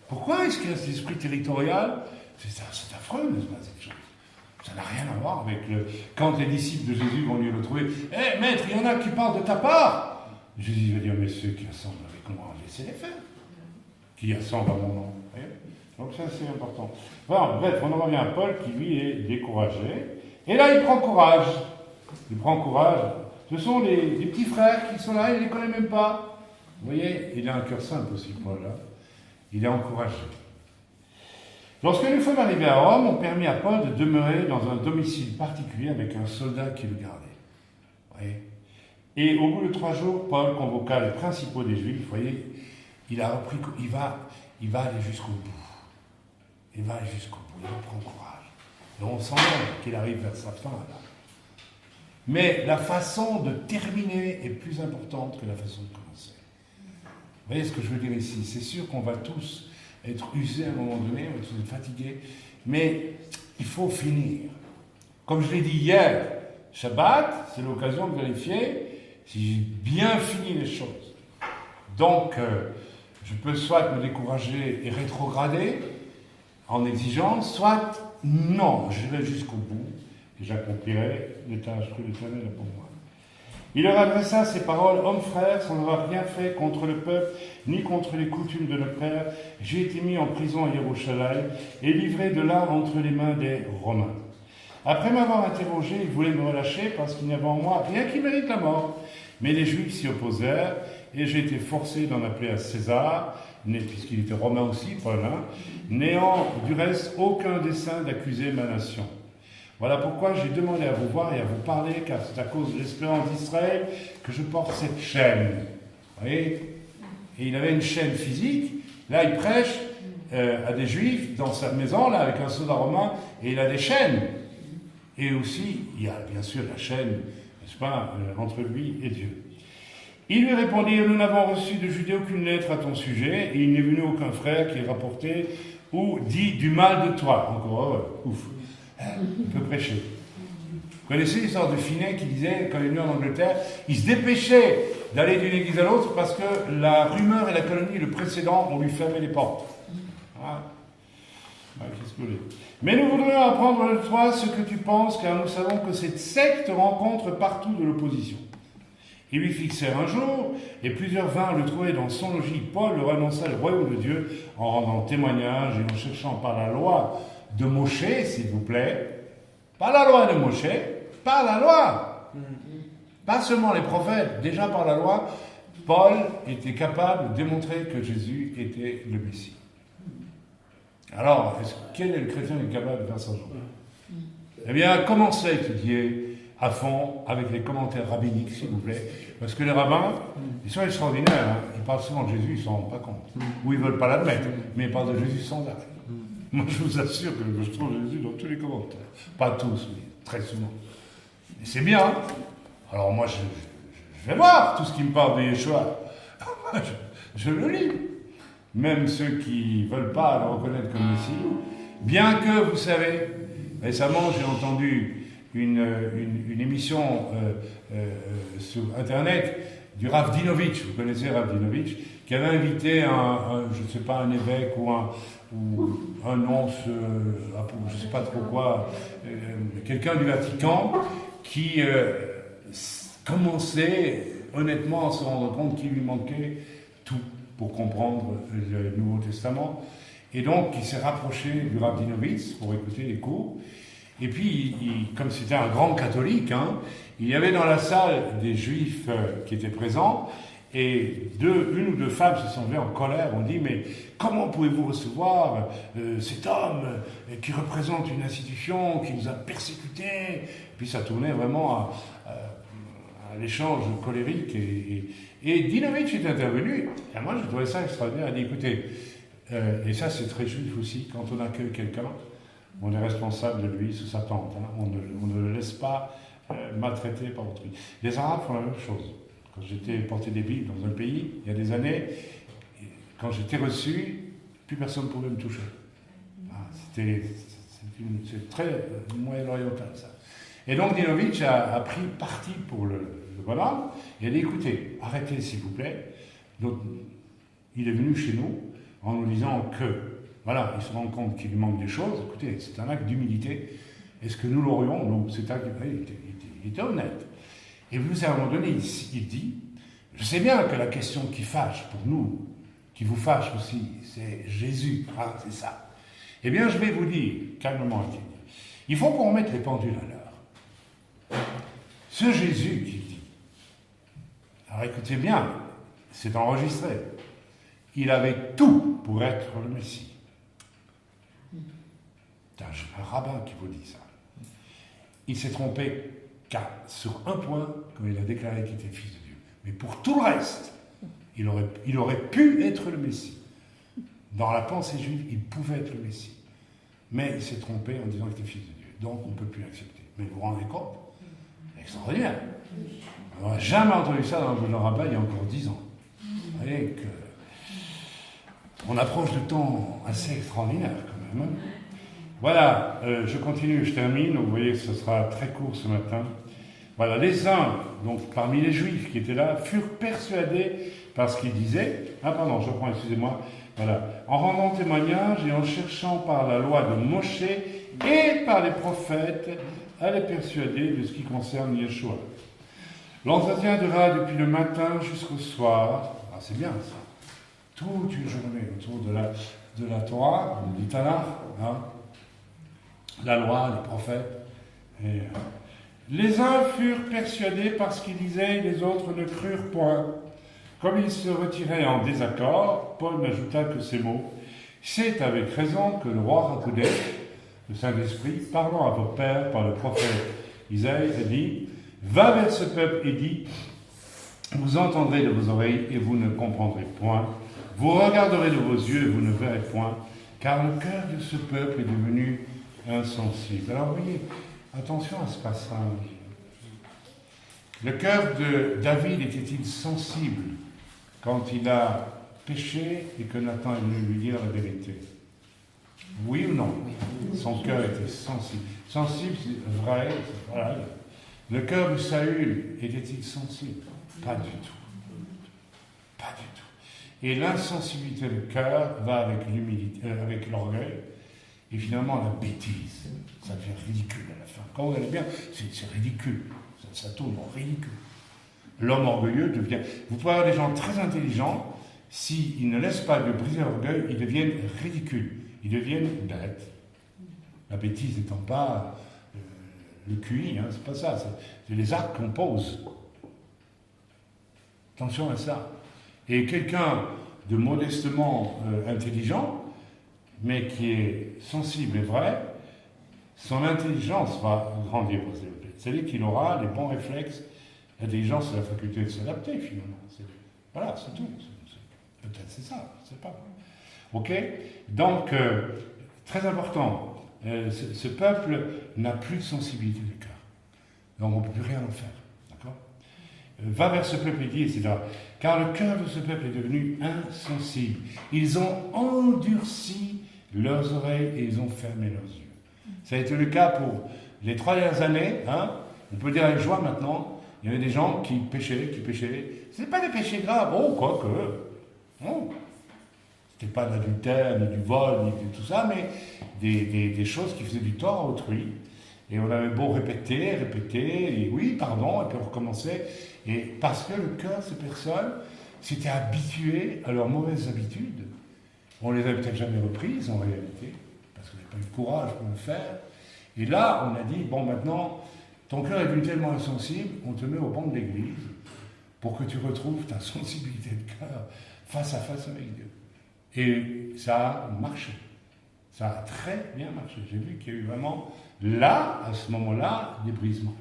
Pourquoi est-ce qu'il y a cet esprit territorial? C'est affreux, n'est-ce pas, cette chose? Ça n'a rien à voir avec quand les disciples de Jésus vont lui retrouver. Hé, maître, il y en a qui parlent de ta part. Jésus va dire, mais ceux qui assemblent avec moi, laissez-les faire. Qui assemblent à mon nom. Donc ça, c'est important. Bon, bref, on en revient à Paul qui, lui, est découragé. Et là, il prend courage. Il prend courage. Ce sont les petits frères qui sont là, il ne les connaît même pas. Vous voyez, il a un cœur simple aussi, Paul. Il est encouragé. Lorsque nous sommes arrivés à Rome, on permit à Paul de demeurer dans un domicile particulier avec un soldat qui le gardait. Vous voyez. Et au bout de 3 jours, Paul convoqua les principaux des Juifs. Vous voyez, il a repris, il va aller jusqu'au bout. Il va aller jusqu'au bout, il reprend courage. Et on sent qu'il arrive vers sa fin, là. Mais la façon de terminer est plus importante que la façon de commencer. Vous voyez ce que je veux dire ici? C'est sûr qu'on va tous être usés à un moment donné, on va tous être fatigués, mais il faut finir. Comme je l'ai dit hier, Shabbat, c'est l'occasion de vérifier si j'ai bien fini les choses. Donc, je peux soit me décourager et rétrograder en exigence, soit non, je vais jusqu'au bout et j'accomplirai les tâches que l'Éternel a pour moi. Il leur adressa ces paroles, hommes frères, sans avoir rien fait contre le peuple, ni contre les coutumes de nos pères. J'ai été mis en prison à Jérusalem et livré de là entre les mains des Romains. Après m'avoir interrogé, ils voulaient me relâcher parce qu'il n'y avait en moi rien qui mérite la mort. Mais les Juifs s'y opposèrent et j'ai été forcé d'en appeler à César, puisqu'il était romain aussi, Paul, n'ayant du reste aucun dessein d'accuser ma nation. Voilà pourquoi j'ai demandé à vous voir et à vous parler, car c'est à cause de l'espérance d'Israël que je porte cette chaîne. Vous voyez? Et il avait une chaîne physique. Là, il prêche à des Juifs dans sa maison, là, avec un soldat romain, et il a des chaînes. Et aussi, il y a bien sûr la chaîne, n'est-ce pas, entre lui et Dieu. Ils lui répondirent, nous n'avons reçu de Judée aucune lettre à ton sujet, et il n'est venu aucun frère qui ait rapporté ou dit du mal de toi. Encore, ouf. Il peut prêcher. Vous connaissez l'histoire de Finet qui disait, quand il est venu en Angleterre, il se dépêchait d'aller d'une église à l'autre parce que la rumeur et la calomnie, le précédent, on lui fermait les portes. Mais nous voudrions apprendre de toi ce que tu penses, car nous savons que cette secte rencontre partout de l'opposition. Ils lui fixèrent un jour, et plusieurs vinrent le trouver dans son logis. Paul leur annonça le royaume de Dieu en rendant témoignage et en cherchant par la loi de Moshe, s'il vous plaît, pas la loi de Moshe, par la loi. Pas seulement les prophètes, déjà par la loi, Paul était capable de démontrer que Jésus était le Messie. Alors, quel est le chrétien qui est capable de faire ça aujourd'hui? Eh bien, commencez à étudier à fond avec les commentaires rabbiniques, s'il vous plaît, parce que les rabbins, ils sont extraordinaires, ils parlent souvent de Jésus, ils ne s'en rendent pas compte, ou ils ne veulent pas l'admettre, mais ils parlent de Jésus sans arrêt. Moi, je vous assure que je trouve Jésus dans tous les commentaires. Pas tous, mais très souvent. Et c'est bien. Alors moi, je vais voir tout ce qui me parle de Yeshua. je le lis. Même ceux qui ne veulent pas le reconnaître comme Messie. Bien que, vous savez, récemment, j'ai entendu une émission sur Internet du Rav Dinovitch. Vous connaissez Rav Dinovitch, qui avait invité je ne sais pas, un évêque ou un nonce, je ne sais pas trop quoi, quelqu'un du Vatican qui commençait honnêtement à se rendre compte qu'il lui manquait tout pour comprendre le Nouveau Testament. Et donc, il s'est rapproché du Rav Dinovitch pour écouter les cours. Et puis, comme c'était un grand catholique, il y avait dans la salle des Juifs qui étaient présents. Et une ou deux femmes se sont levées en colère, ont dit « Mais comment pouvez-vous recevoir cet homme qui représente une institution qui nous a persécutés ?» Puis ça tournait vraiment à l'échange colérique. Et Dinovic est intervenu. Et moi, j'ai trouvé ça extraordinaire. Il a dit, écoutez, et ça c'est très juif aussi, quand on accueille quelqu'un, on est responsable de lui sous sa tente. Hein. On ne le laisse pas maltraiter par autrui. Les Arabes font la même chose. Quand j'étais porté des Bibles dans un pays, il y a des années, quand j'étais reçu, plus personne ne pouvait me toucher. C'est très moyen-oriental, ça. Et donc Dinovic a pris parti pour le bonhomme, et a dit, écoutez, arrêtez s'il vous plaît. Donc, il est venu chez nous en nous disant que, voilà, il se rend compte qu'il lui manque des choses. Écoutez, c'est un acte d'humilité. Est-ce que nous l'aurions? Nous, c'est un acte il était honnête. Et puis à un moment donné, il dit, je sais bien que la question qui fâche pour nous, qui vous fâche aussi, c'est Jésus, hein, c'est ça. Eh bien, je vais vous dire, calmement, il faut qu'on mette les pendules à l'heure. Ce Jésus qui dit, alors écoutez bien, c'est enregistré, il avait tout pour être le Messie. C'est un rabbin qui vous dit ça. Il s'est trompé sur un point, quand il a déclaré qu'il était fils de Dieu. Mais pour tout le reste, il aurait pu être le Messie. Dans la pensée juive, il pouvait être le Messie. Mais il s'est trompé en disant qu'il était fils de Dieu. Donc on ne peut plus l'accepter. Mais vous vous rendez compte? C'est extraordinaire. On n'a jamais entendu ça dans le rabbin il y a encore 10 ans. Vous voyez que on approche de temps assez extraordinaire quand même. Voilà, je continue, je termine. Vous voyez que ce sera très court ce matin. Voilà, les uns, donc parmi les Juifs qui étaient là, furent persuadés par ce qu'ils disaient. Ah pardon, je reprends, excusez-moi. Voilà, en rendant témoignage et en cherchant par la loi de Moshe et par les prophètes à les persuader de ce qui concerne Yeshua. L'entretien dura depuis le matin jusqu'au soir. Ah, c'est bien ça. Toute une journée autour de la Torah, du Tanakh, hein, la loi, les prophètes. Et, les uns furent persuadés par ce qu'ils disaient, les autres ne crurent point. Comme ils se retiraient en désaccord, Paul n'ajouta que ces mots. C'est avec raison que le roi Racoudès, le Saint-Esprit, parlant à vos pères par le prophète Isaïe, a dit, va vers ce peuple et dit, vous entendrez de vos oreilles et vous ne comprendrez point. Vous regarderez de vos yeux et vous ne verrez point, car le cœur de ce peuple est devenu insensible. Alors vous voyez, attention à ce passage. Le cœur de David était-il sensible quand il a péché et que Nathan est venu lui dire la vérité? Oui ou non? Son cœur était sensible. Sensible, c'est vrai, voilà. Le cœur de Saül était-il sensible? Pas du tout. Pas du tout. Et l'insensibilité du cœur va avec l'humilité, avec l'orgueil, et finalement la bêtise. Ça devient ridicule à la fin. Quand vous allez bien, c'est ridicule. Ça tourne en ridicule. L'homme orgueilleux devient... Vous pouvez avoir des gens très intelligents, s'ils ne laissent pas de briser l'orgueil, ils deviennent ridicules. Ils deviennent bêtes. La bêtise n'étant pas le QI, hein, c'est pas ça. C'est les actes qu'on pose. Attention à ça. Et quelqu'un de modestement intelligent, mais qui est sensible et vrai, son intelligence va grandir pour se développer. C'est-à-dire qu'il aura les bons réflexes. L'intelligence, c'est la faculté de s'adapter, finalement. Voilà, c'est tout. Peut-être c'est ça, je ne sais pas. Ok? Donc, très important, ce peuple n'a plus de sensibilité du cœur. Donc, on ne peut plus rien en faire. D'accord? Va vers ce peuple et dit, etc. Car le cœur de ce peuple est devenu insensible. Ils ont endurci leurs oreilles et ils ont fermé leurs yeux. Ça a été le cas pour les 3 dernières années. Hein, on peut dire avec joie maintenant, il y avait des gens qui péchaient. Ce n'est pas des péchés graves, quoique. Non. C'était pas de l'adultère, ni du vol, ni de tout ça, mais des choses qui faisaient du tort à autrui. Et on avait beau répéter, et oui, pardon, et puis on recommençait. Et parce que le cœur de ces personnes s'était habitué à leurs mauvaises habitudes. On les avait peut-être jamais reprises en réalité, parce qu'on n'avait pas eu le courage pour le faire. Et là, on a dit, bon maintenant, ton cœur est devenu tellement insensible, on te met au banc de l'église pour que tu retrouves ta sensibilité de cœur face à face avec Dieu. Et ça a marché. Ça a très bien marché. J'ai vu qu'il y a eu vraiment, là, à ce moment-là, des brisements.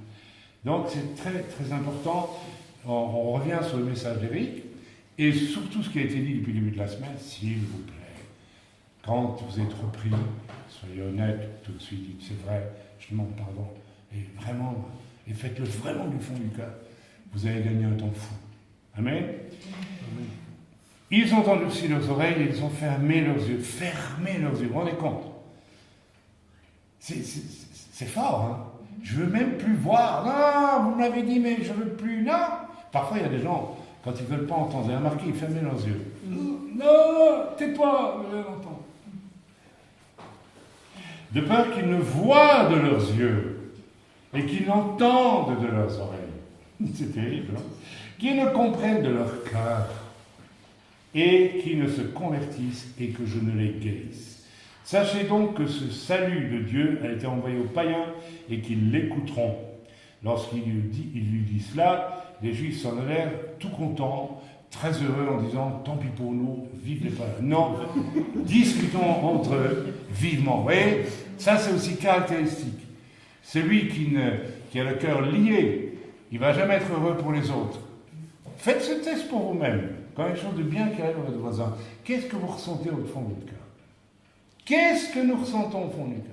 Donc c'est très très important. On revient sur le message d'Éric, et surtout ce qui a été dit depuis le début de la semaine, s'il vous plaît, quand vous êtes repris, soyez honnête tout de suite, dites c'est vrai, je demande pardon, et vraiment, et faites-le vraiment du fond du cœur, vous allez gagner un temps fou. Amen. Amen. Ils ont endurci leurs oreilles et ils ont fermé leurs yeux. Fermé leurs yeux, vous vous rendez compte? C'est fort, hein? Je veux même plus voir. Non, vous m'avez dit, mais je veux plus. Non. Parfois, il y a des gens, quand ils ne veulent pas entendre, ils remarqué, ils ferment leurs yeux. Non, tais-toi, je veux l'entendre. De peur qu'ils ne voient de leurs yeux et qu'ils n'entendent de leurs oreilles. C'est terrible, non? Qu'ils ne comprennent de leur cœur et qui ne se convertissent et que je ne les guérisse. Sachez donc que ce salut de Dieu a été envoyé aux païens et qu'ils l'écouteront. Lorsqu'il lui dit cela, les Juifs s'en allèrent tout contents, très heureux en disant « Tant pis pour nous, vive les païens ». Non, discutons entre eux vivement. Vous voyez, ça c'est aussi caractéristique. Celui qui a le cœur lié, il ne va jamais être heureux pour les autres. Faites ce test pour vous-même. Quand quelque chose de bien qui arrive à votre voisin, qu'est-ce que vous ressentez au fond de votre cœur? Qu'est-ce que nous ressentons au fond du cœur?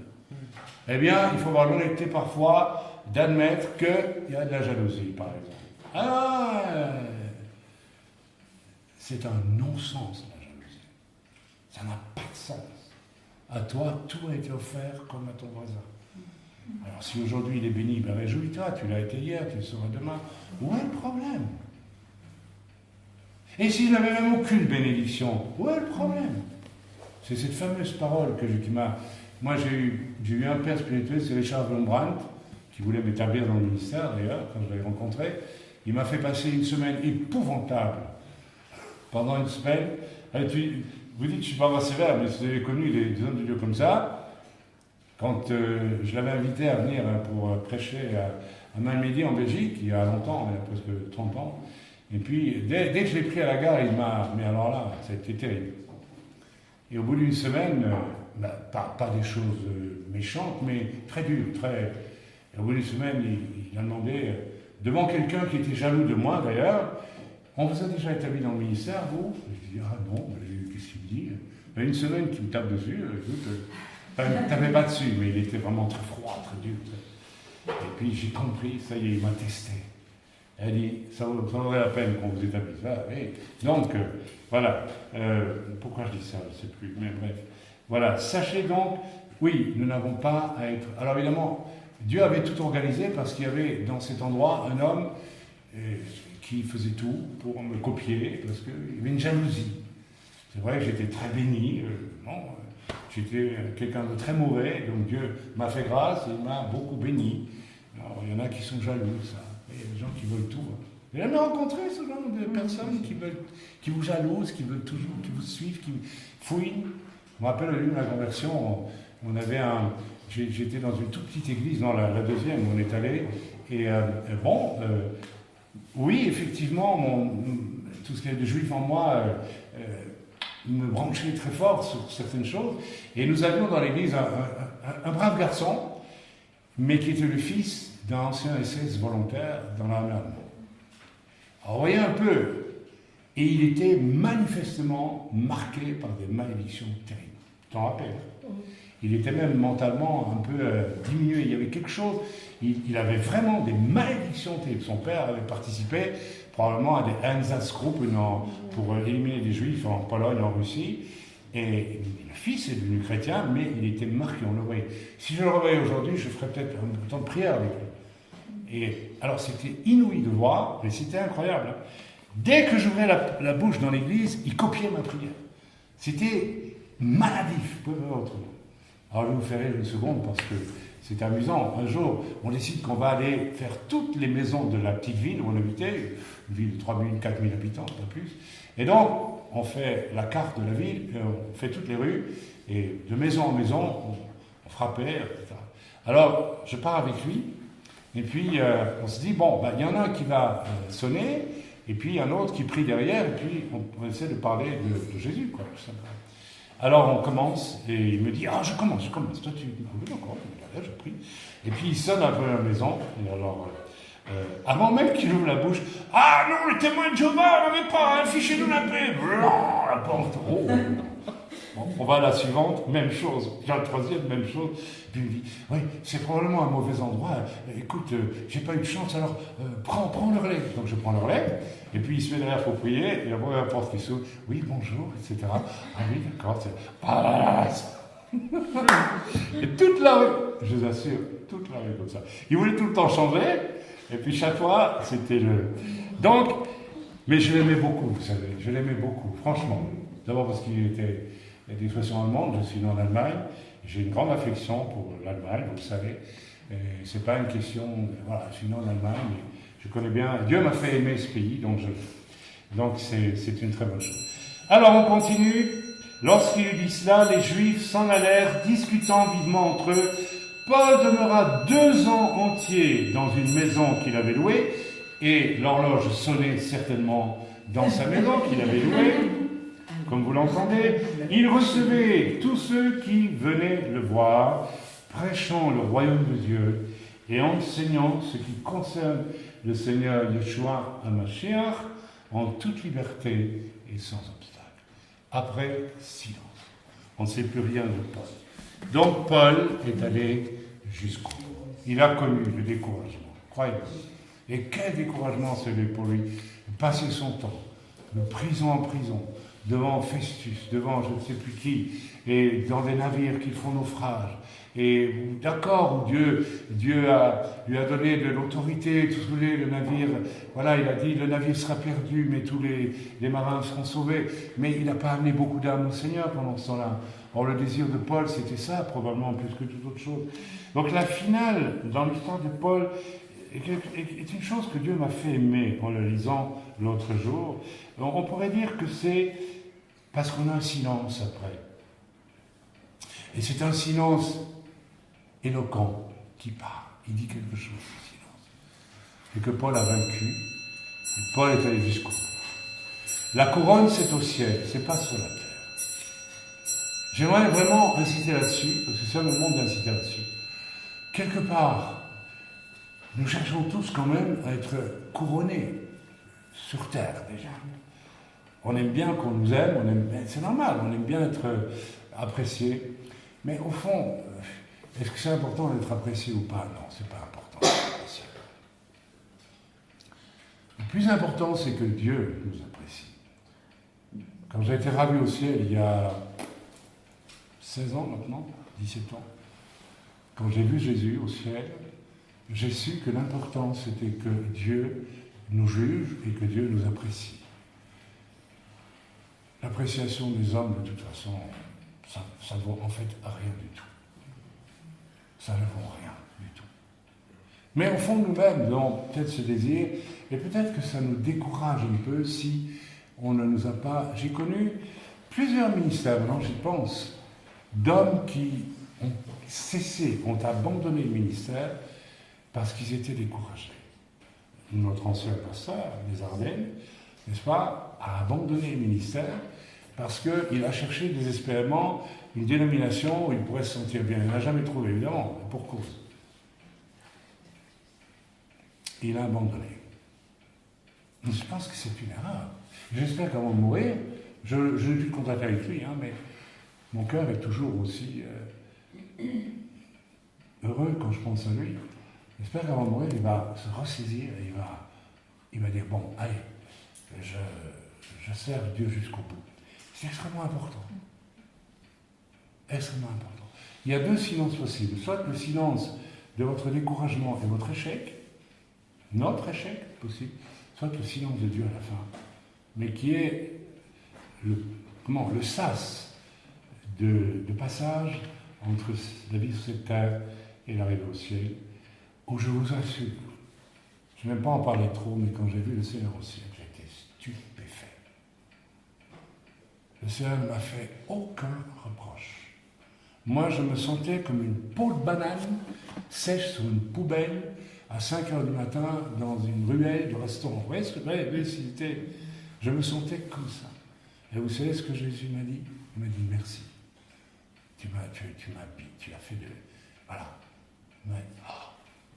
Eh bien, il faut avoir l'honnêteté parfois d'admettre qu'il y a de la jalousie, par exemple. Ah, c'est un non-sens, la jalousie. Ça n'a pas de sens. À toi, tout a été offert comme à ton voisin. Alors, si aujourd'hui il est béni, ben réjouis-toi, tu l'as été hier, tu le seras demain. Où est le problème? Et s'il n'avait même aucune bénédiction, où est le problème? C'est cette fameuse parole qui m'a... Moi, j'ai eu un père spirituel, c'est Richard Von Brandt, qui voulait m'établir dans le ministère, d'ailleurs, quand je l'ai rencontré. Il m'a fait passer une semaine épouvantable. Pendant une semaine, vous dites que je ne suis pas sévère, mais si vous avez connu des hommes de Dieu comme ça, quand je l'avais invité à venir pour prêcher à Malmedy en Belgique, il y a longtemps, il y a presque 30 ans, et puis dès que je l'ai pris à la gare, il m'a... Mais alors là, ça a été terrible. Et au bout d'une semaine, pas des choses méchantes, mais très dures, très... Et au bout d'une semaine, il a demandé, devant quelqu'un qui était jaloux de moi d'ailleurs, on vous a déjà établi dans le ministère, vous? Je dis, ah non, qu'est-ce qu'il me dit? Ben, une semaine qu'il me tape dessus, écoute, il ne tapait pas dessus, mais il était vraiment très froid, très dur. Et puis j'ai compris, ça y est, il m'a testé. Elle a dit, ça vaudrait la peine qu'on vous établisse. Voilà, donc, voilà. Pourquoi je dis ça, je ne sais plus, mais bref. Voilà, sachez donc, oui, nous n'avons pas à être... Alors évidemment, Dieu avait tout organisé parce qu'il y avait dans cet endroit un homme qui faisait tout pour me copier, parce qu'il y avait une jalousie. C'est vrai que j'étais très béni, j'étais quelqu'un de très mauvais, donc Dieu m'a fait grâce et il m'a beaucoup béni. Alors il y en a qui sont jaloux, ça. Il y a des gens qui veulent tout. Vous avez jamais rencontré ce genre de personnes qui vous jalousent, qui veulent toujours, qui vous suivent, qui fouillent? Je me rappelle au début de ma conversion, on avait j'étais dans une toute petite église, non, la deuxième où on est allé, et oui, effectivement, tout ce qu'il y a de juif en moi me branchait très fort sur certaines choses, et nous avions dans l'église un brave garçon, mais qui était le fils d'un ancien SS volontaire dans l'armée allemande. Alors, vous voyez un peu, et il était manifestement marqué par des malédictions terribles. Tu t'en rappelles? Il était même mentalement un peu diminué. Il y avait quelque chose, il avait vraiment des malédictions terribles. Son père avait participé probablement à des Einsatzgruppen pour éliminer des juifs en Pologne, en Russie. Et le fils est devenu chrétien, mais il était marqué, on le voyait. Si je le revoyais aujourd'hui, je ferais peut-être un temps de prière avec lui. Et alors c'était inouï de voir, mais c'était incroyable. Hein. Dès que j'ouvrais la bouche dans l'église, il copiait ma prière. C'était maladif, peu autrement. Alors je vais vous faire rire une seconde parce que c'est amusant. Un jour, on décide qu'on va aller faire toutes les maisons de la petite ville où on habitait, une ville de 3 000, 4 000 habitants, pas plus. Et donc, on fait la carte de la ville, on fait toutes les rues, et de maison en maison, on frappait, etc. Alors, je pars avec lui, et puis on se dit, bon, il y en a un qui va sonner, et puis un autre qui prie derrière, et puis on essaie de parler de Jésus, quoi, tout simplement. Alors on commence, et il me dit, ah, je commence, toi tu... Ah, oui, d'accord, je prie. Et puis il sonne un peu à la maison, et alors Avant même qu'il ouvre la bouche, ah non, le témoin de Jéhovah, on n'avait pas, affichez-nous la paix. Blanc, la porte. Oh. Bon, on va à la suivante, même chose. La troisième, même chose. Puis il me dit, oui, c'est probablement un mauvais endroit. Écoute, j'ai pas eu de chance, alors prends le relais. Donc je prends le relais, et puis il se met derrière pour prier, et la première porte qui s'ouvre, oui, bonjour, etc. Ah oui, d'accord, c'est... Ah, et toute la rue, je vous assure, toute la rue comme ça. Il voulait tout le temps changer, et puis chaque fois, c'était le... Donc, mais je l'aimais beaucoup, vous savez, je l'aimais beaucoup, franchement. D'abord parce qu'il était d'expression allemande, je suis né en Allemagne, j'ai une grande affection pour l'Allemagne, vous le savez. C'est pas une question, voilà, je suis né en Allemagne, mais je connais bien, Dieu m'a fait aimer ce pays, donc c'est une très bonne chose. Alors on continue. Lorsqu'il eut dit cela, les Juifs s'en allèrent, discutant vivement entre eux. Paul demeura 2 ans entiers dans une maison qu'il avait louée, et l'horloge sonnait certainement dans sa maison qu'il avait louée, comme vous l'entendez. Il recevait tous ceux qui venaient le voir, prêchant le royaume de Dieu et enseignant ce qui concerne le Seigneur Yeshua HaMashiach en toute liberté et sans obstacle. Après, silence. On ne sait plus rien de Paul. Donc Paul est allé jusqu'au bout. Il a connu le découragement, croyez-moi. Et quel découragement c'était pour lui. Passer son temps de prison en prison, devant Festus, devant je ne sais plus qui, et dans des navires qui font naufrage. Et d'accord, où Dieu lui a donné de l'autorité, tout ce que vous voulez, le navire, voilà, il a dit le navire sera perdu, mais tous les marins seront sauvés. Mais il n'a pas amené beaucoup d'âmes au Seigneur pendant ce temps-là. Or, le désir de Paul, c'était ça, probablement, plus que toute autre chose. Donc la finale, dans l'histoire de Paul, est une chose que Dieu m'a fait aimer en le lisant l'autre jour. On pourrait dire que c'est parce qu'on a un silence après. Et c'est un silence éloquent qui part. Il dit quelque chose, ce silence. Et que Paul a vaincu. Et Paul est allé jusqu'au bout. La couronne, c'est au ciel, c'est pas sur la terre. J'aimerais vraiment insister là-dessus, parce que c'est un moment d'insister là-dessus. Quelque part, nous cherchons tous quand même à être couronnés sur terre déjà. On aime bien qu'on nous aime, c'est normal, on aime bien être apprécié. Mais au fond, est-ce que c'est important d'être apprécié ou pas? Non, c'est pas important d'être apprécié. Le plus important, c'est que Dieu nous apprécie. Quand j'ai été ravi au ciel, il y a 16 ans maintenant, 17 ans, quand j'ai vu Jésus au ciel, j'ai su que l'important, c'était que Dieu nous juge et que Dieu nous apprécie. L'appréciation des hommes, de toute façon, ça ne vaut en fait rien du tout. Ça ne vaut rien du tout. Mais au fond, nous-mêmes, nous avons peut-être ce désir, et peut-être que ça nous décourage un peu si on ne nous a pas... J'ai connu plusieurs ministères, maintenant j'y pense, d'hommes qui ont cessé, ont abandonné le ministère parce qu'ils étaient découragés. Notre ancien pasteur des Ardennes, n'est-ce pas, a abandonné le ministère parce qu'il a cherché désespérément une dénomination où il pourrait se sentir bien. Il n'a jamais trouvé, évidemment, pour cause. Il a abandonné. Je pense que c'est une erreur. J'espère qu'avant de mourir, je n'ai plus de contact avec lui, hein, mais mon cœur est toujours aussi heureux quand je pense à lui. J'espère qu'avant de mourir, il va se ressaisir et il va dire, bon, allez, je sers Dieu jusqu'au bout. C'est extrêmement important. Extrêmement important. Il y a 2 silences possibles. Soit le silence de votre découragement et votre échec, notre échec possible, soit le silence de Dieu à la fin, mais qui est le sas de passage entre la vie sur cette terre et l'arrivée au ciel, où je vous assure, je n'aime pas en parler trop, mais quand j'ai vu le Seigneur au ciel, j'ai été stupéfait. Le Seigneur ne m'a fait aucun reproche. Moi, je me sentais comme une peau de banane sèche sur une poubelle à 5 heures du matin dans une ruelle de restaurant. Vous voyez ce que c'était? Je me sentais comme ça. Et vous savez ce que Jésus m'a dit? Il m'a dit merci. Tu as fait de... Voilà.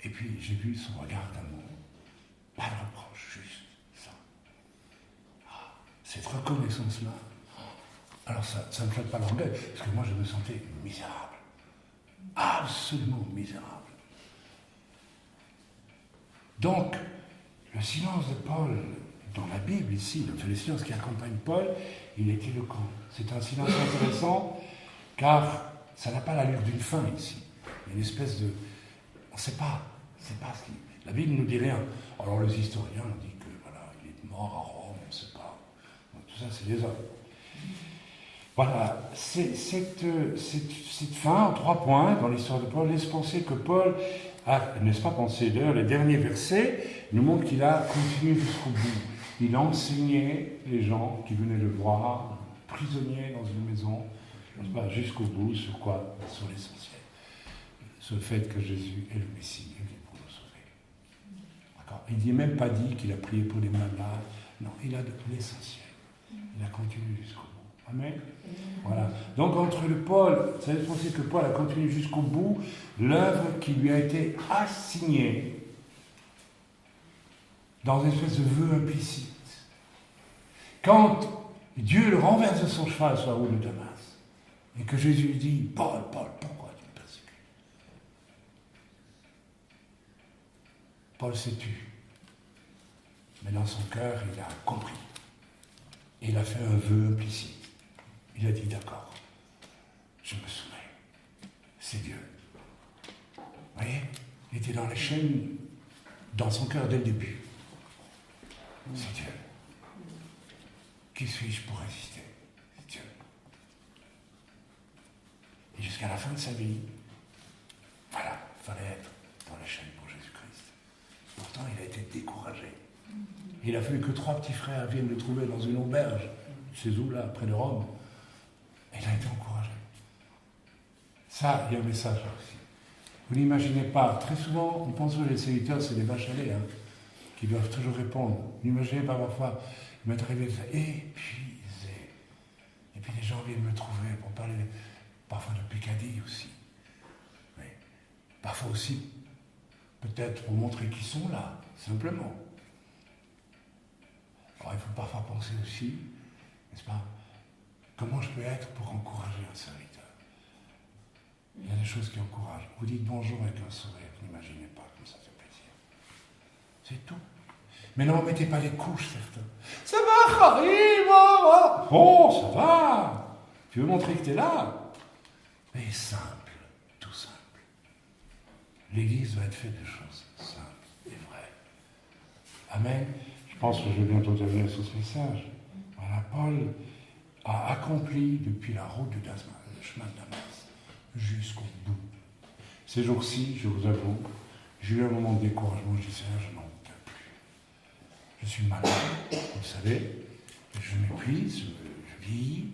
Et puis j'ai vu son regard d'amour. Pas de reproche, juste ça. Cette reconnaissance-là, alors ça ne flatte pas l'orgueil, parce que moi je me sentais misérable. Absolument misérable. Donc, le silence de Paul, dans la Bible ici, le silence qui accompagne Paul, il est éloquent. C'est un silence intéressant, car ça n'a pas l'allure d'une fin ici. Il y a une espèce de... On ne sait pas. Ce qui... La Bible ne nous dit rien. Alors les historiens nous disent que voilà, il est mort à Rome, on ne sait pas. Donc, tout ça, c'est des hommes. Voilà, cette fin, en 3 points, dans l'histoire de Paul, laisse penser que Paul a, n'est-ce pas pensé, d'ailleurs, les derniers versets nous montrent qu'il a continué jusqu'au bout. Il a enseigné les gens qui venaient le voir, prisonnier dans une maison, n'est-ce pas, jusqu'au bout, sur quoi? Sur l'essentiel. Sur le fait que Jésus est le Messie, il est pour nous sauver. D'accord. Il n'a même pas dit qu'il a prié pour les malades. Non, il a de l'essentiel. Il a continué jusqu'au bout. Amen. Voilà. Donc entre le Paul, ça laisse penser que Paul a continué jusqu'au bout l'œuvre qui lui a été assignée dans une espèce de vœu implicite. Quand Dieu le renverse de son cheval sur la route de Damas, et que Jésus lui dit, Paul, Paul, pourquoi tu me persécutes? Paul s'est tu. Mais dans son cœur, il a compris. Et il a fait un vœu implicite. Il a dit, d'accord, je me soumets. C'est Dieu. Vous voyez? Il était dans les chaînes, dans son cœur dès le début. C'est Dieu. Qui suis-je pour résister? C'est Dieu. Et jusqu'à la fin de sa vie, voilà, il fallait être dans les chaînes pour Jésus-Christ. Pourtant, il a été découragé. Il a fallu que 3 petits frères viennent le trouver dans une auberge, chez où, là, près de Rome. Et il a été encouragé. Ça, il y a un message là aussi. Vous n'imaginez pas, très souvent, on pense que les serviteurs, c'est des vaches à lait, qui doivent toujours répondre. Vous n'imaginez pas parfois, il m'est arrivé épuisé. Et puis les gens viennent me trouver pour parler, parfois de Picardie aussi. Mais parfois aussi, peut-être pour montrer qu'ils sont là, simplement. Alors il faut parfois penser aussi, n'est-ce pas, comment je peux être pour encourager un serviteur? Il y a des choses qui encouragent. Vous dites bonjour avec un sourire, vous n'imaginez pas comme ça fait plaisir. C'est tout. Mais non, ne mettez pas les couches, certains. Ça va, Karim? Bon, ça va. Tu veux montrer que tu es là? Mais simple, tout simple. L'Église doit être faite de choses simples et vraies. Amen. Je pense que je vais bientôt terminer sur ce message. Voilà, Paul a accompli depuis la route de Damas, le chemin de Damas, jusqu'au bout. Ces jours-ci, je vous avoue, j'ai eu un moment de découragement. Je dis, Seigneur, je n'en peux plus. Je suis malade, vous le savez, je m'épuise, je vieillis,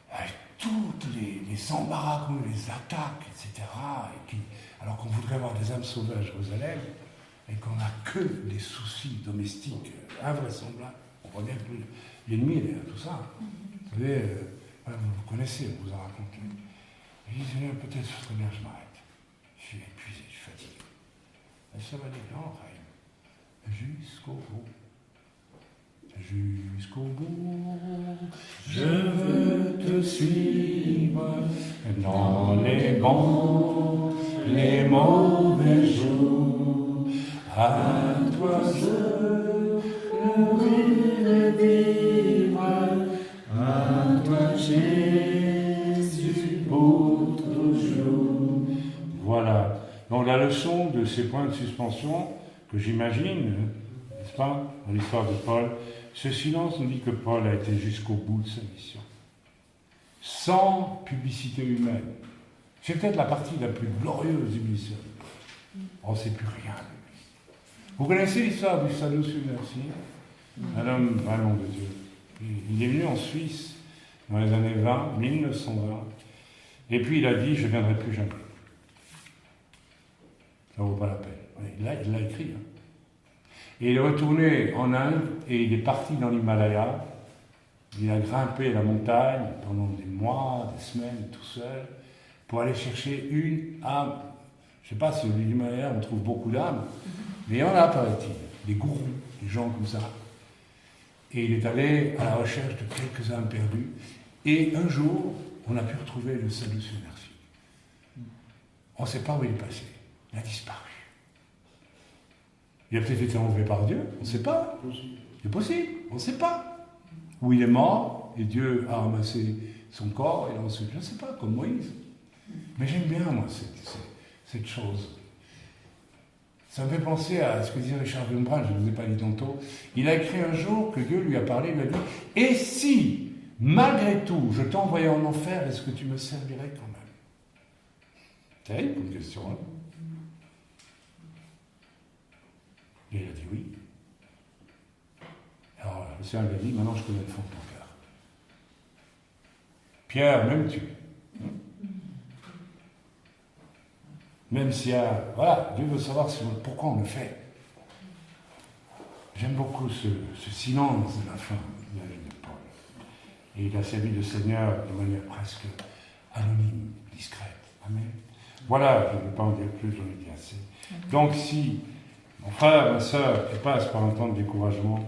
avec tous les embarras, les attaques, etc. Alors qu'on voudrait avoir des âmes sauvées à Jérusalem, et qu'on n'a que des soucis domestiques invraisemblables. On voit bien que l'ennemi, tout ça. Vous savez, vous connaissez, on vous a raconté. Je dis, Seigneur, peut-être ce serait bien que je m'arrête. Je suis épuisé, je suis fatigué. Et ça va aller, non, jusqu'au bout. Jusqu'au bout, je veux te suivre dans les bons, les mauvais jours. À toi je pourrais vivre, à toi Jésus pour toujours. Voilà. Donc la leçon de ces points de suspension que j'imagine, n'est-ce pas, dans l'histoire de Paul, ce silence nous dit que Paul a été jusqu'au bout de sa mission. Sans publicité humaine. C'est peut-être la partie la plus glorieuse du mission. On ne sait plus rien de lui. Vous connaissez l'histoire du Sadducéen aussi? Un homme vraiment de Dieu. Il est venu en Suisse dans les années 20, 1920, et puis il a dit, je ne viendrai plus jamais. Ça ne vaut pas la peine. Il l'a écrit. Et il est retourné en Inde et il est parti dans l'Himalaya. Il a grimpé la montagne pendant des mois, des semaines, tout seul, pour aller chercher une âme Je ne sais pas si au Himalaya on trouve beaucoup d'âmes, mais il y en a, paraît-il, des gourous, des gens comme ça. Et il est allé à la recherche de quelques âmes perdues. Et un jour, on a pu retrouver le salut sur merci. On ne sait pas où il est passé. Il a disparu. Il a peut-être été enlevé par Dieu, on ne sait pas. C'est possible, on ne sait pas. Ou il est mort, et Dieu a ramassé son corps, et ensuite, je ne sais pas, comme Moïse. Mais j'aime bien, moi, cette chose. Ça me fait penser à ce que disait Richard Wurmbrand, je ne vous ai pas dit tantôt. Il a écrit un jour que Dieu lui a parlé, il lui a dit « Et si, malgré tout, je t'envoyais en enfer, est-ce que tu me servirais quand même ?» Terrible comme question, hein. Et il a dit oui. Alors le Seigneur lui a dit, maintenant je connais le fond de ton cœur. Pierre, m'aimes-tu? Même s'il y a... Voilà, Dieu veut savoir pourquoi on le fait. J'aime beaucoup ce silence de la fin de la vie de Paul. Et il a servi le Seigneur de manière presque anonyme, discrète. Amen. Voilà, je ne vais pas en dire plus, j'en ai dit assez. Donc si... Mon frère, ma sœur, tu passes par un temps de découragement,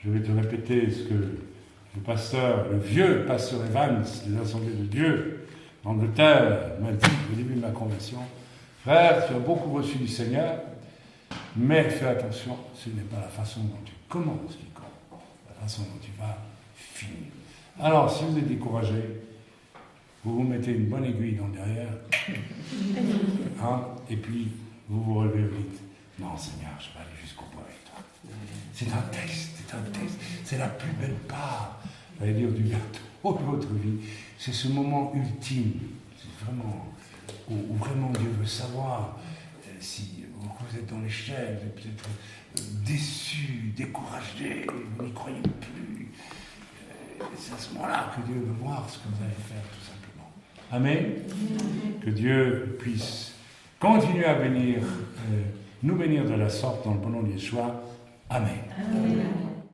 je vais te répéter ce que le pasteur, le vieux pasteur Evans des Assemblées de Dieu d'Angleterre m'a dit au début de ma conversion. Frère, tu as beaucoup reçu du Seigneur, mais fais attention, ce n'est pas la façon dont tu commences qui compte, la façon dont tu vas finir. Alors, si vous êtes découragé, vous vous mettez une bonne aiguille dans le derrière, hein, et puis vous vous relevez vite. Non, Seigneur, je vais aller jusqu'au bout avec toi. C'est un test, c'est la plus belle part, j'allais dire, du gâteau de votre vie. C'est ce moment ultime, c'est vraiment, où vraiment Dieu veut savoir si vous êtes dans l'échelle, vous êtes peut-être déçu, découragé, vous n'y croyez plus. C'est à ce moment-là que Dieu veut voir ce que vous allez faire, tout simplement. Amen. Que Dieu puisse continuer à bénir, nous bénir de la sorte dans le bon nom de Yeshua. Amen. Amen.